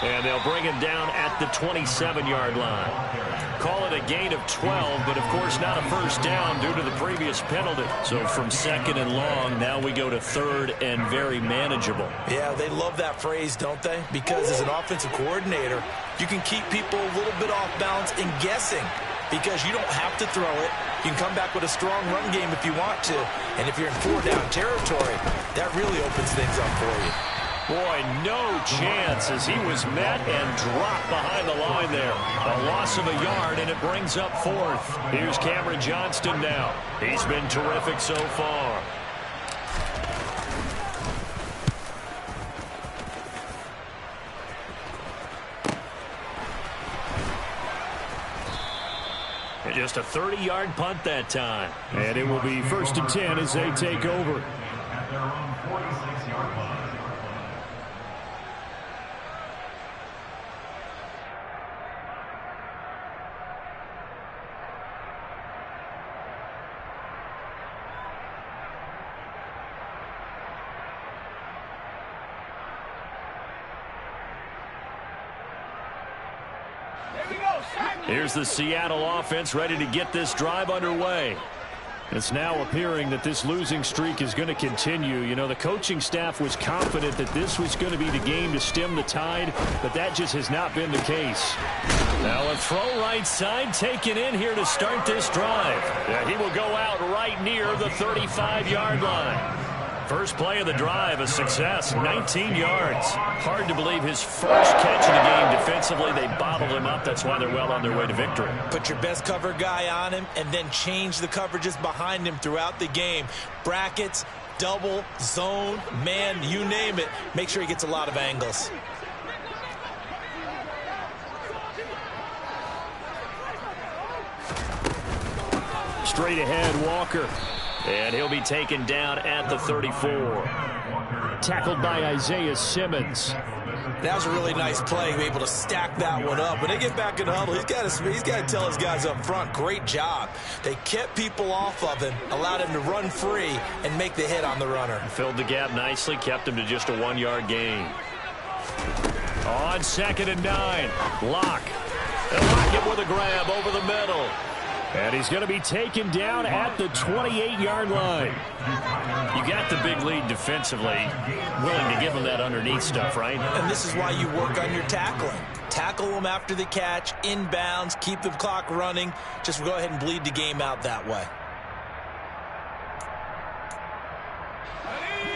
[SPEAKER 6] And they'll bring him down at the 27-yard line. Call it a gain of 12, but of course not a first down due to the previous penalty. So from 2nd and long, now we go to 3rd and very manageable.
[SPEAKER 4] Yeah, they love that phrase, don't they? Because as an offensive coordinator, you can keep people a little bit off balance and guessing, because you don't have to throw it. You can come back with a strong run game if you want to. And if you're in 4-down territory, that really opens things up for you.
[SPEAKER 6] Boy, no chance as he was met and dropped behind the line there. A loss of a yard, and it brings up 4th. Here's Cameron Johnston now. He's been terrific so far. Just a 30-yard punt that time. And it will be 1st and 10 as they take over.
[SPEAKER 7] their own 46-yard line.
[SPEAKER 6] Here's the Seattle offense ready to get this drive underway. It's now appearing that this losing streak is going to continue. You know, the coaching staff was confident that this was going to be the game to stem the tide, but that just has not been the case. Now a throw right side taken in here to start this drive. Yeah, he will go out right near the 35-yard line. First play of the drive, a success, 19 yards. Hard to believe his first catch of the game defensively. They bottled him up. That's why they're well on their way to victory.
[SPEAKER 4] Put your best cover guy on him and then change the coverages behind him throughout the game. Brackets, double, zone, man, you name it. Make sure he gets a lot of angles.
[SPEAKER 6] Straight ahead, Walker. And he'll be taken down at the 34. Tackled by Isaiah Simmons.
[SPEAKER 4] That was a really nice play, able to stack that one up. When they get back in the huddle, he's got to tell his guys up front, great job. They kept people off of him, allowed him to run free and make the hit on the runner.
[SPEAKER 6] Filled the gap nicely, kept him to just a 1-yard gain. On 2nd and 9, Locke. And Lockett with a grab over the middle. And he's going to be taken down at the 28-yard line. You got the big lead defensively. Willing to give him that underneath stuff, right?
[SPEAKER 4] And this is why you work on your tackling. Tackle them after the catch, inbounds, keep the clock running. Just go ahead and bleed the game out that way.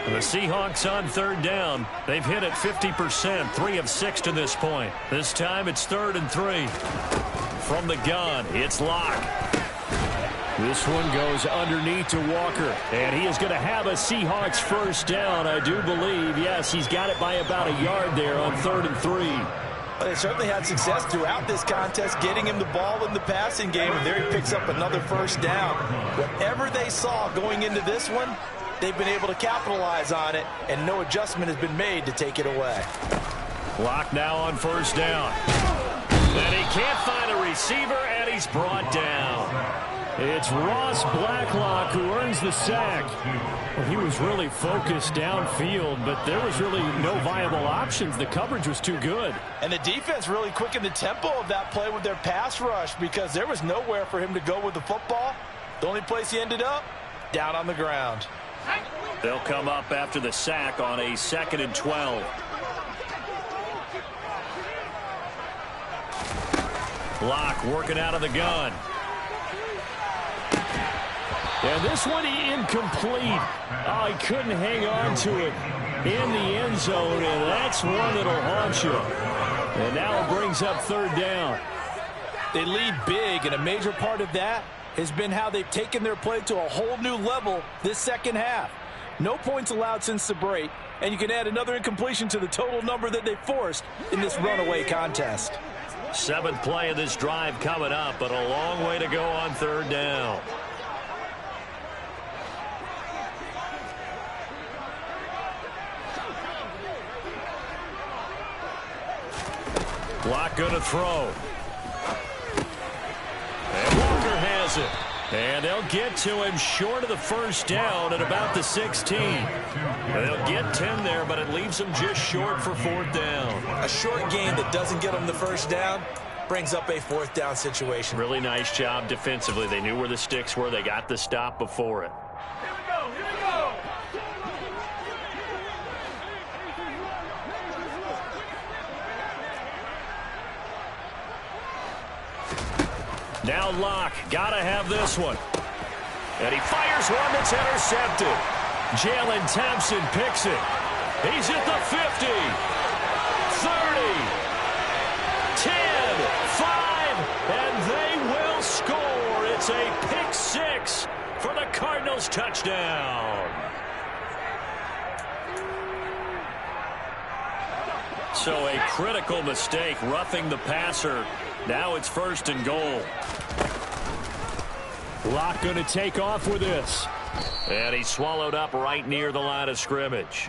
[SPEAKER 6] The Seahawks on 3rd down. They've hit it 50%, 3 of 6 to this point. This time it's 3rd and 3. From the gun, it's Locke. This one goes underneath to Walker, and he is going to have a Seahawks first down, I do believe. Yes, he's got it by about a yard there on 3rd and 3.
[SPEAKER 4] Well, they certainly had success throughout this contest, getting him the ball in the passing game, and there he picks up another first down. Whatever they saw going into this one, they've been able to capitalize on it, and no adjustment has been made to take it away.
[SPEAKER 6] Locke now on first down. And he can't find a receiver, and he's brought down. It's Ross Blacklock who earns the sack. Well, he was really focused downfield, but there was really no viable options. The coverage was too good.
[SPEAKER 5] And the defense really quickened the tempo of that play with their pass rush because there was nowhere for him to go with the football. The only place he ended up, down on the ground.
[SPEAKER 6] They'll come up after the sack on a 2nd and 12. Locke working out of the gun. And this one incomplete. Oh, he couldn't hang on to it in the end zone, and that's one that'll haunt you. And now it brings up 3rd down.
[SPEAKER 5] They lead big, and a major part of that has been how they've taken their play to a whole new level this second half. No points allowed since the break, and you can add another incompletion to the total number that they forced in this runaway contest.
[SPEAKER 6] 7th play of this drive coming up, but a long way to go on 3rd down. Locke going to throw. And Walker has it. And they'll get to him short of the first down at about the 16. They'll get 10 there, but it leaves them just short for 4th down.
[SPEAKER 4] A short gain that doesn't get them the first down brings up a 4th down situation.
[SPEAKER 6] Really nice job defensively. They knew where the sticks were. They got the stop before it. Now Locke, gotta have this one. And he fires one that's intercepted. Jalen Thompson picks it. He's at the 50, 30, 10, 5, and they will score. It's a pick 6 for the Cardinals touchdown. So a critical mistake, roughing the passer. Now it's 1st and goal. Locke going to take off with this. And he swallowed up right near the line of scrimmage.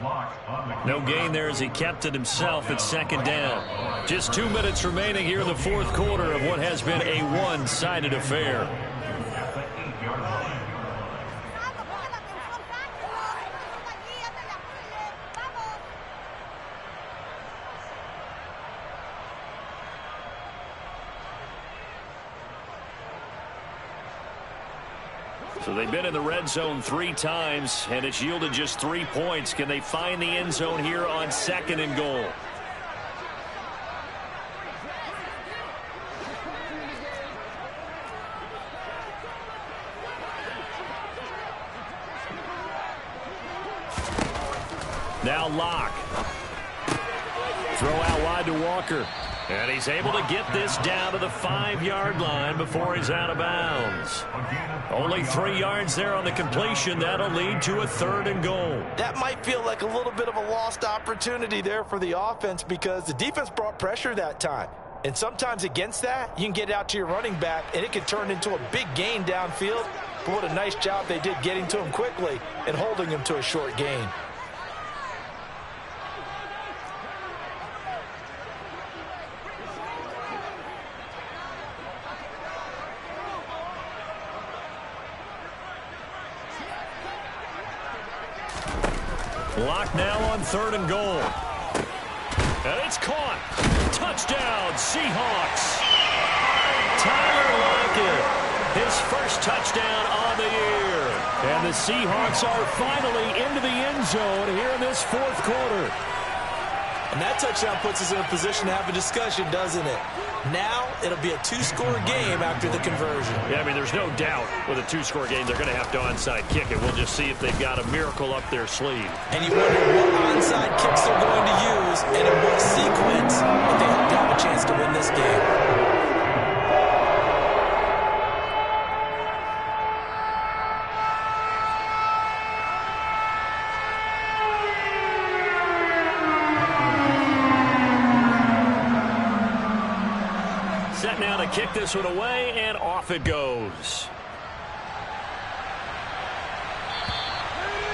[SPEAKER 6] No gain there as he kept it himself at second down. Just 2 minutes remaining here in the fourth quarter of what has been a one-sided affair. So they've been in the red zone 3 times, and it's yielded just 3 points. Can they find the end zone here on second and goal? Now Locke. Throw out wide to Walker. And he's able to get this down to the 5-yard line before he's out of bounds. Only 3 yards there on the completion. That'll lead to a 3rd and goal.
[SPEAKER 5] That might feel like a little bit of a lost opportunity there for the offense because the defense brought pressure that time. And sometimes against that, you can get out to your running back, and it can turn into a big gain downfield. But what a nice job they did getting to him quickly and holding him to a short gain.
[SPEAKER 6] Locke now on 3rd and goal. And it's caught. Touchdown, Seahawks. Tyler Lockett, his first touchdown on the year. And the Seahawks are finally into the end zone here in this fourth quarter.
[SPEAKER 5] And that touchdown puts us in a position to have a discussion, doesn't it? Now it'll be a 2-score game after the conversion.
[SPEAKER 6] Yeah, I mean, there's no doubt with a 2-score game they're going to have to onside kick it. We'll just see if they've got a miracle up their sleeve.
[SPEAKER 5] And you wonder what onside kicks they're going to use and in what sequence if they hope to have a chance to win this game.
[SPEAKER 6] Now to kick this one away, and off it goes.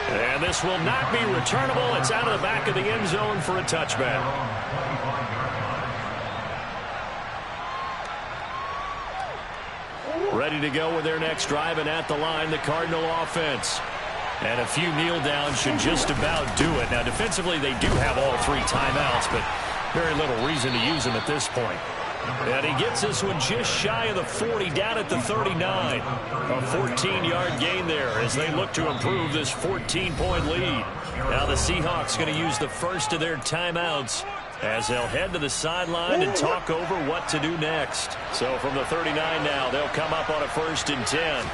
[SPEAKER 6] And this will not be returnable. It's out of the back of the end zone for a touchback. Ready to go with their next drive, and at the line, the Cardinal offense. And a few kneel downs should just about do it. Now, defensively, they do have all 3 timeouts, but very little reason to use them at this point. And he gets this one just shy of the 40, down at the 39. A 14-yard gain there as they look to improve this 14-point lead. Now the Seahawks going to use the first of their timeouts as they'll head to the sideline and talk over what to do next. So from the 39 now, they'll come up on a 1st and 10.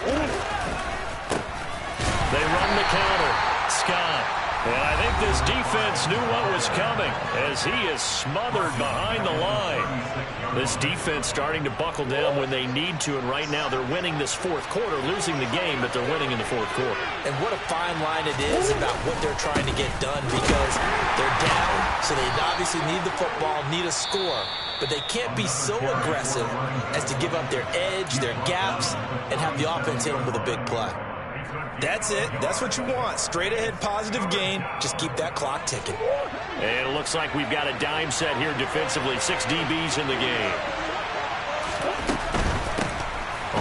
[SPEAKER 6] They run the counter. Scott. And I think this defense knew what was coming as he is smothered behind the line. This defense starting to buckle down when they need to, and right now they're winning this fourth quarter, losing the game, but they're winning in the fourth quarter.
[SPEAKER 5] And what a fine line it is about what they're trying to get done because they're down, so they obviously need the football, need a score. But they can't be so aggressive as to give up their edge, their gaps, and have the offense hit them with a big play. That's it. That's what you want. Straight ahead positive gain. Just keep that clock ticking.
[SPEAKER 6] And it looks like we've got a dime set here defensively. 6 DBs in the game.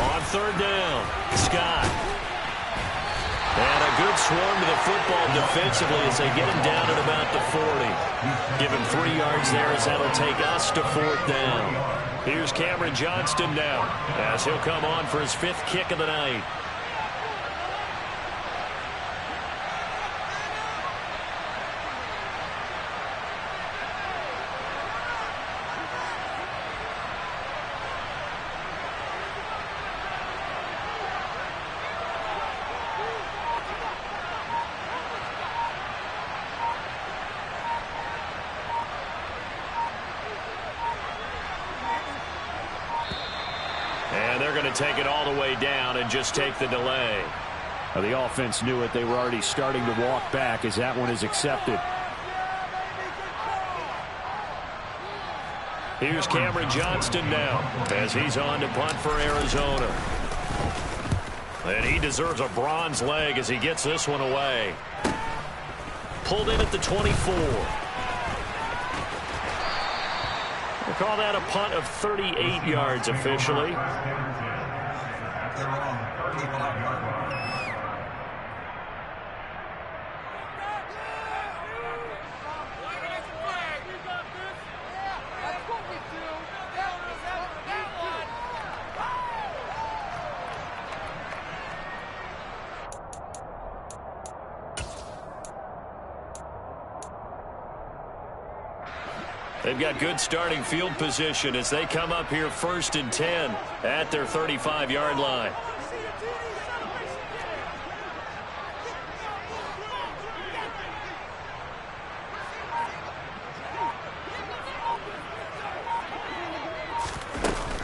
[SPEAKER 6] On 3rd down, Scott. And a good swarm to the football defensively as they get him down at about the 40. Give him 3 yards there as that'll take us to 4th down. Here's Cameron Johnston now as he'll come on for his 5th kick of the night. Take it all the way down and just take the delay. The offense knew it. They were already starting to walk back as that one is accepted. Here's Cameron Johnston now as he's on to punt for Arizona. And he deserves a bronze leg as he gets this one away. Pulled in at the 24. We'll call that a punt of 38 yards officially. They've got good starting field position as they come up here 1st and 10 at their 35-yard line.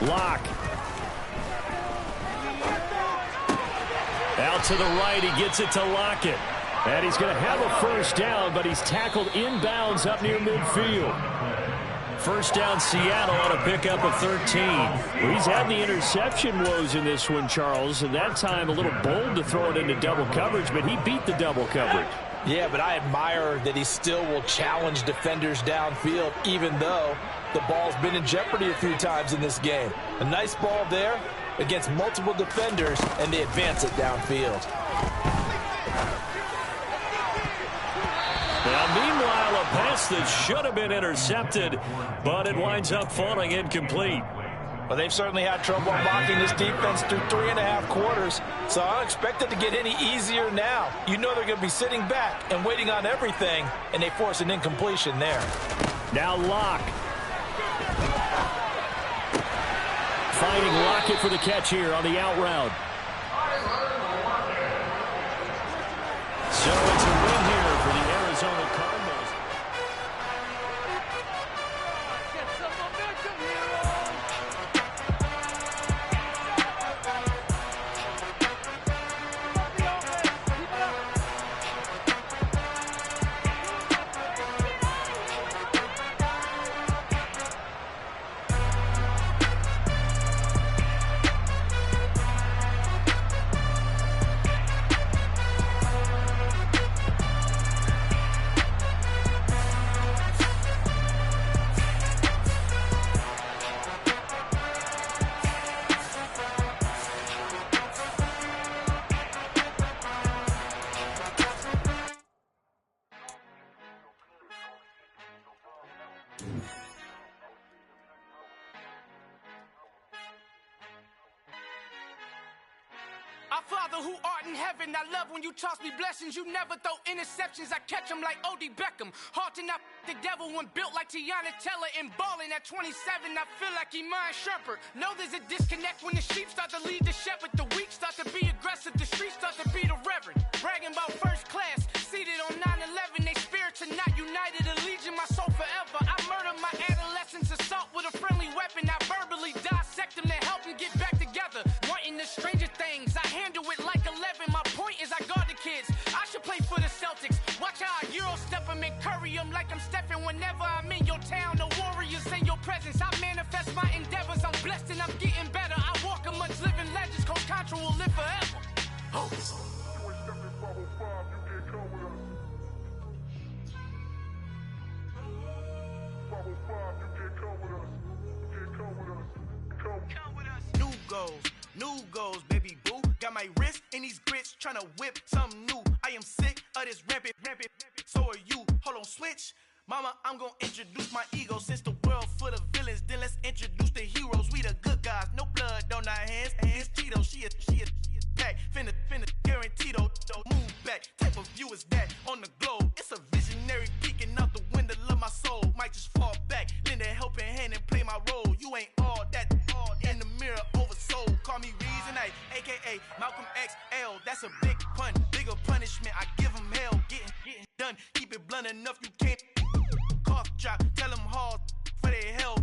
[SPEAKER 6] Lock. Out to the right, he gets it to Lockett. And he's going to have a first down, but he's tackled inbounds up near midfield. First down, Seattle on a pickup of 13. Well, he's had the interception woes in this one, Charles, and that time a little bold to throw it into double coverage, but he beat the double coverage.
[SPEAKER 5] Yeah, but I admire that he still will challenge defenders downfield, even though the ball's been in jeopardy a few times in this game. A nice ball there against multiple defenders, and they advance it downfield.
[SPEAKER 6] Now, meanwhile, a pass that should have been intercepted, but it winds up falling incomplete.
[SPEAKER 5] Well, they've certainly had trouble blocking this defense through 3.5 quarters, so I don't expect it to get any easier now. You know they're going to be sitting back and waiting on everything, and they force an incompletion there.
[SPEAKER 6] Now Lock. Fighting Lockett for the catch here on the out route. So it's a win here for the Arizona Cardinals.
[SPEAKER 2] Our Father who art in heaven, I love when you toss me blessings. You never throw interceptions, I catch them like O.D. Beckham. Hard to not the devil when built like Tiana Teller. And balling at 27, I feel like Iman Shumpert. Know there's a disconnect when the sheep start to lead the shepherd. The weak start to be aggressive, the streets start to be the reverend. Bragging about first class, seated on 9/11. They spirits are not united, a legion, my soul forever. I murdered my adolescence, assault with a friendly weapon. I verbally dissect them to help them get back together. Wanting the stranger things, I handle it like 11. My point is I guard the kids. I should play for the Celtics. Watch how I Euro step them and curry them like I'm stepping. Whenever I'm in your town, the Warriors in your presence. I manifest my endeavors. I'm blessed and I'm getting better. I walk amongst living legends. Coach Contra will live forever. Oh. New goals, baby boo. Got my wrist in these grits, tryna whip something new. I am sick of this rampant. So are you. Hold on, switch. Mama, I'm gonna introduce my ego. Since the world full of villains, then let's introduce the heroes. We the good guys, no blood on our hands. Hands Tito, she a pack. Finna, guaranteed don't move back. Type of view is that on the globe. It's a visionary peeking out the window of my soul. Might just fall back, lend a helping hand and play my role. You ain't all that in the mirror oversold. Call me Reason A, a.k.a. Malcolm XL. That's a big pun, bigger punishment. I give him hell, getting done. Keep it blunt enough, you can't cough drop. Tell them hard for their health.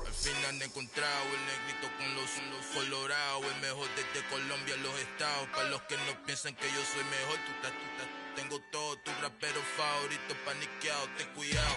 [SPEAKER 8] Al fin han encontrado el negrito con los colorados, el mejor desde Colombia, los estados. Para los que no piensan que yo soy mejor, tengo todo, tu rapero favorito paniqueado, ten cuidado.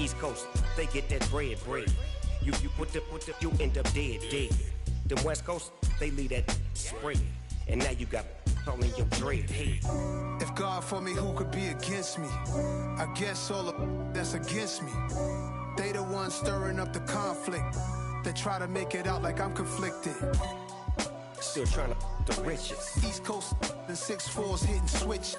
[SPEAKER 9] East Coast, they get that bread. You you end up dead. Then West Coast, they leave that spread. And now you got all in your dread head.
[SPEAKER 10] If God for me, who could be against me? I guess all of that's against me. They the ones stirring up the conflict. They try to make it out like I'm conflicted.
[SPEAKER 9] Still trying to the riches.
[SPEAKER 10] East Coast, the 6'4s hitting switch.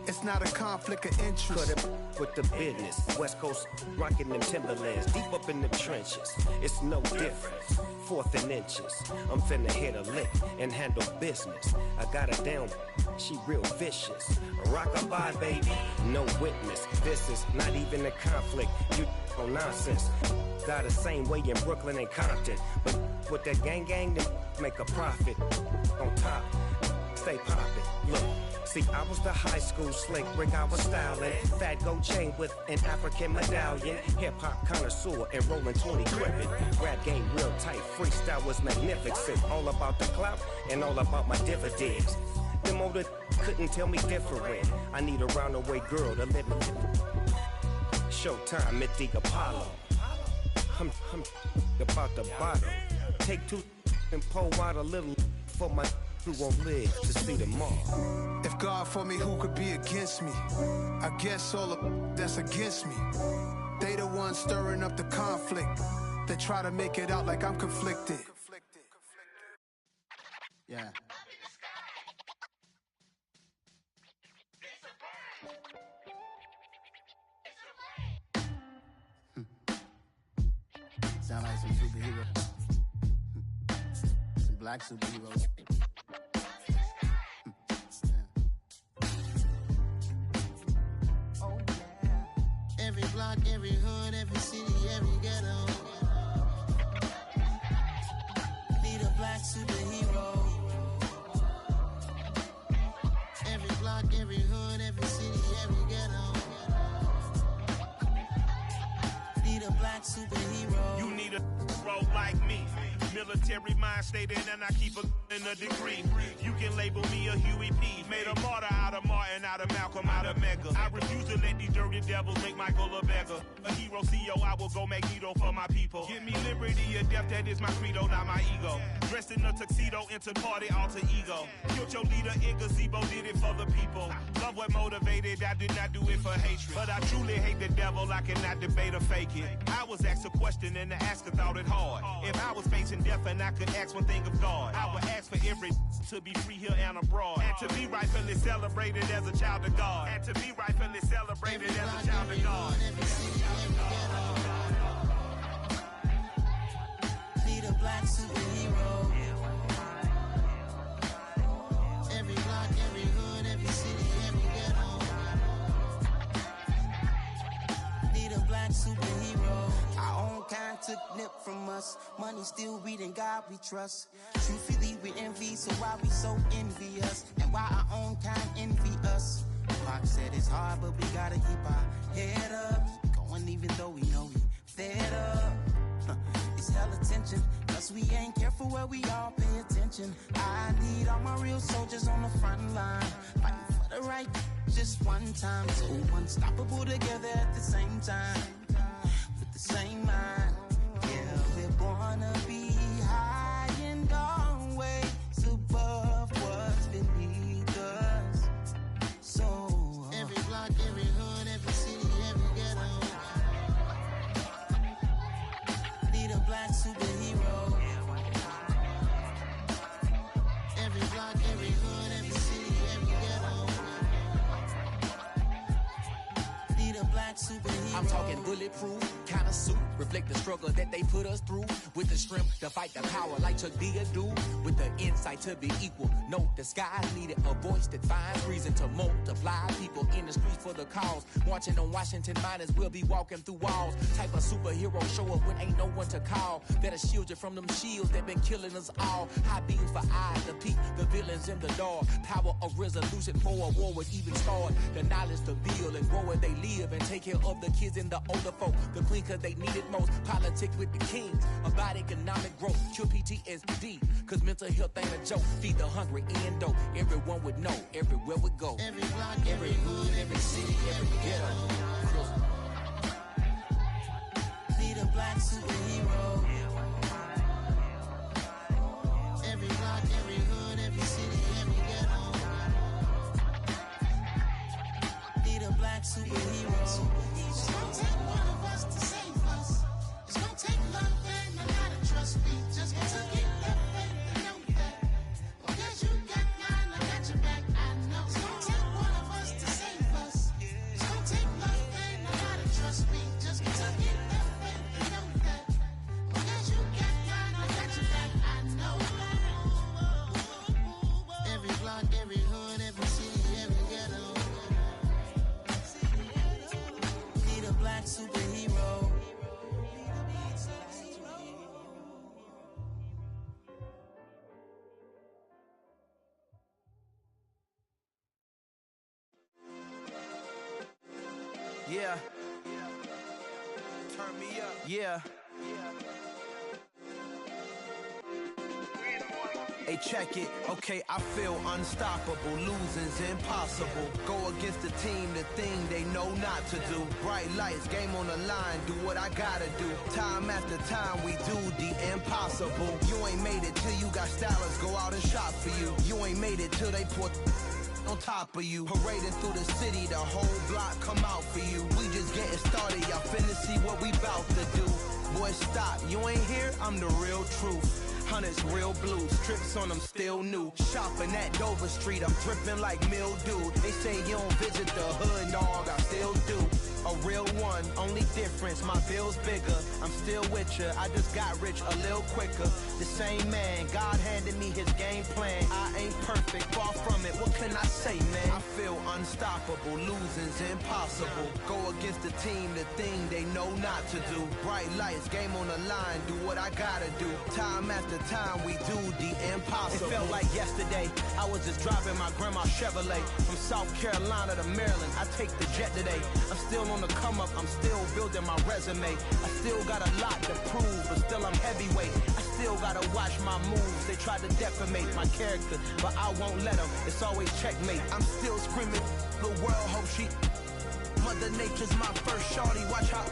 [SPEAKER 10] It's not a conflict of interest.
[SPEAKER 9] Cut it with the business. West Coast rocking them Timberlands, deep up in the trenches. It's no difference. 4th and inches. I'm finna hit a lick and handle business. I got her down, she real vicious. Rock-a-bye, baby, no witness. This is not even a conflict. You on nonsense. Got the same way in Brooklyn and Compton, but with that gang, then make a profit. On top, stay poppin'. Look. See, I was the high school slick Rick, I was styling. Fat gold chain with an African medallion. Hip-hop connoisseur and rolling 20 crippin'. Rap game real tight, freestyle was magnificent. All about the clout and all about my dividends. Them older couldn't tell me different. I need a roundaway girl to let me Showtime at the Apollo. I'm about the bottom. Take 2 and pour out a little for my who won't live to see them all.
[SPEAKER 10] If God for me, who could be against me? I guess all of that's against me. They the ones stirring up the conflict. They try to make it out like I'm conflicted. Yeah. Sound like some superheroes. Some black superheroes. Every block, every hood, every city, every ghetto. Need a black superhero. Every block, every hood, every city, every ghetto. Need a black superhero.
[SPEAKER 11] You need a role like me. Military mind stated, and I keep in a degree. You can label me a Huey P. Made a martyr out of Martin, out of Malcolm, out of Mega. I refuse to let these dirty devils make Michael a beggar. A hero CEO, I will go Magneto for my people. Give me liberty or death, that is my credo, not my ego. Dressed in a tuxedo, enter party, alter ego. Killed your leader in gazebo, did it for the people. Love what motivated, I did not do it for hatred. But I truly hate the devil, I cannot debate or fake it. I was asked a question and the asker thought it hard. If I was facing death and I could ask one thing of God, I would ask for every to be free here and abroad, and to be rightfully celebrated as a child of God, and to be rightfully celebrated as a child of God.
[SPEAKER 10] Need a black superhero. Every block, every hood, every city, every ghetto. Need a black superhero. Our own kind took nip from us. Money still reading, God we trust. Truthfully we envy, so why we so envious? And why our own kind envy us? Pac said it's hard, but we gotta keep our head up. Going even though we know we fed up. It's hella tension, cause we ain't careful where we all pay attention. I need all my real soldiers on the front line, fighting for the right just one time. So unstoppable together at the same time, with the same mind. Yeah, we're gonna be high and always above what's beneath us. So every block, every hood, every city, every ghetto. Need a black superhero. Every block, every hood, every city, every ghetto. Need a black superhero.
[SPEAKER 12] I'm talking bulletproof kind of suit, reflect the struggle that they put us through, with the strength to fight the power like Chuck D do, with the insight to be equal. No, the sky needed a voice that finds reason to multiply people in the streets for the cause. Marching on Washington miners, we'll be walking through walls. Type of superhero show up when ain't no one to call. That'll shield you from them shields that been killing us all. High beams for eyes to peek the villains in the dark. Power of resolution for a war would even start. The knowledge to build and grow where they live and take care of the kids and the older folk. The clean cause they need it most. Politics with the kings about economic growth. Cure PTSD cause mental health ain't a joke. Feed the hungry and dope. Everyone would know everywhere we go.
[SPEAKER 10] Every block, every hood, every city, every ghetto. superhero. Every block, every hood, every city, every ghetto. Need a black superhero. It's gonna take one of us to save us. It's gonna take love and a lot of trust me. Just to get that faith and know that. Well, guess you got mine, I got your back, I know. It's gonna take one of us to save us. It's gonna take love and a lot of trust me. Just to get that faith and know that. Well, guess you got mine, I got your back, I know. Every block, every hood, every city, every ghetto. Need a black superhero.
[SPEAKER 2] Yeah. Turn me up. Yeah. Hey, check it. Okay, I feel unstoppable. Losing's impossible. Go against the team, the thing they know not to do. Bright lights, game on the line, do what I gotta do. Time after time, we do the impossible. You ain't made it till you got stylists go out and shop for you. You ain't made it till they put on top of you. Parading through the city, the whole block come out for you. We just getting started, y'all finna see what we bout to do. Boy, stop, you ain't here, I'm the real truth. Hunters, real blue, strips on them still new. Shopping at Dover Street, I'm dripping like mildew. They say you don't visit the hood, dog, I still do. A real one, only difference, my bill's bigger. I'm still with ya, I just got rich a little quicker. The same man, God handed me his game plan. I ain't perfect, far from it, what can I say, man? I feel unstoppable, losing's impossible. Go against the team, the thing they know not to do. Bright lights, game on the line, do what I gotta do. Time after time, we do the impossible. It felt like yesterday, I was just driving my grandma's Chevrolet. From South Carolina to Maryland, I take the jet today. I'm still on the come up, I'm still building my resume. I still got a lot to prove, but still I'm heavyweight. I still gotta watch my moves. They tried to defamate my character, but I won't let them. It's always checkmate. I'm still screaming, the world hope she. Mother Nature's my first shorty, watch how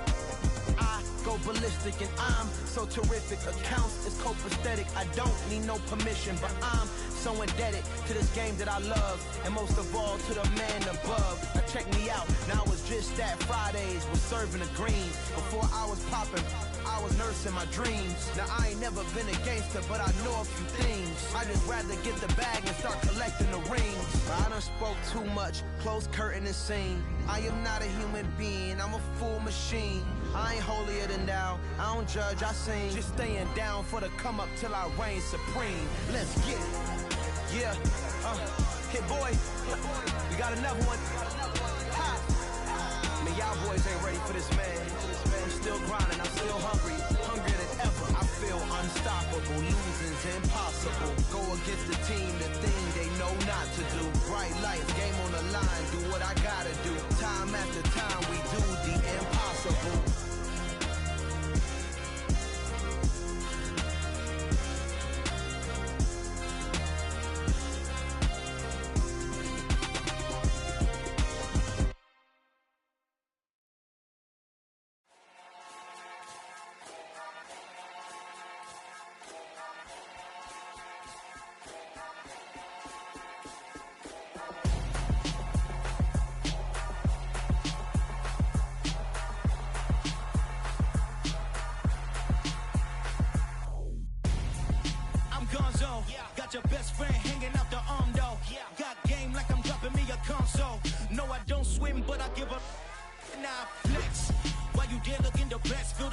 [SPEAKER 2] I go ballistic and I'm so terrific. Accounts is copacetic, I don't need no permission, but I'm so indebted to this game that I love, and most of all to the man above. Now check me out, now it's just that Fridays was serving the greens. Before I was popping, I was nursing my dreams. Now I ain't never been a gangster, but I know a few things. I just rather get the bag and start collecting the rings. I done spoke too much, close curtain and scene. I am not a human being, I'm a full machine. I ain't holier than thou, I don't judge, I sing. Just staying down for the come up till I reign supreme. Let's get it. Yeah, hit boy, we got another one. Ha. Man, y'all boys ain't ready for this, man. I'm still grinding, I'm still hungry, hungrier than ever. I feel unstoppable, losing's impossible. Go against the team, the thing they know not to do. Bright lights, game on the line, do what I gotta do. Time after time, we do the impossible.
[SPEAKER 13] Got your best friend hanging out the arm though. Got game like I'm dropping me a console. No, I don't swim, but I give up. Now flex. While you there looking the best, feel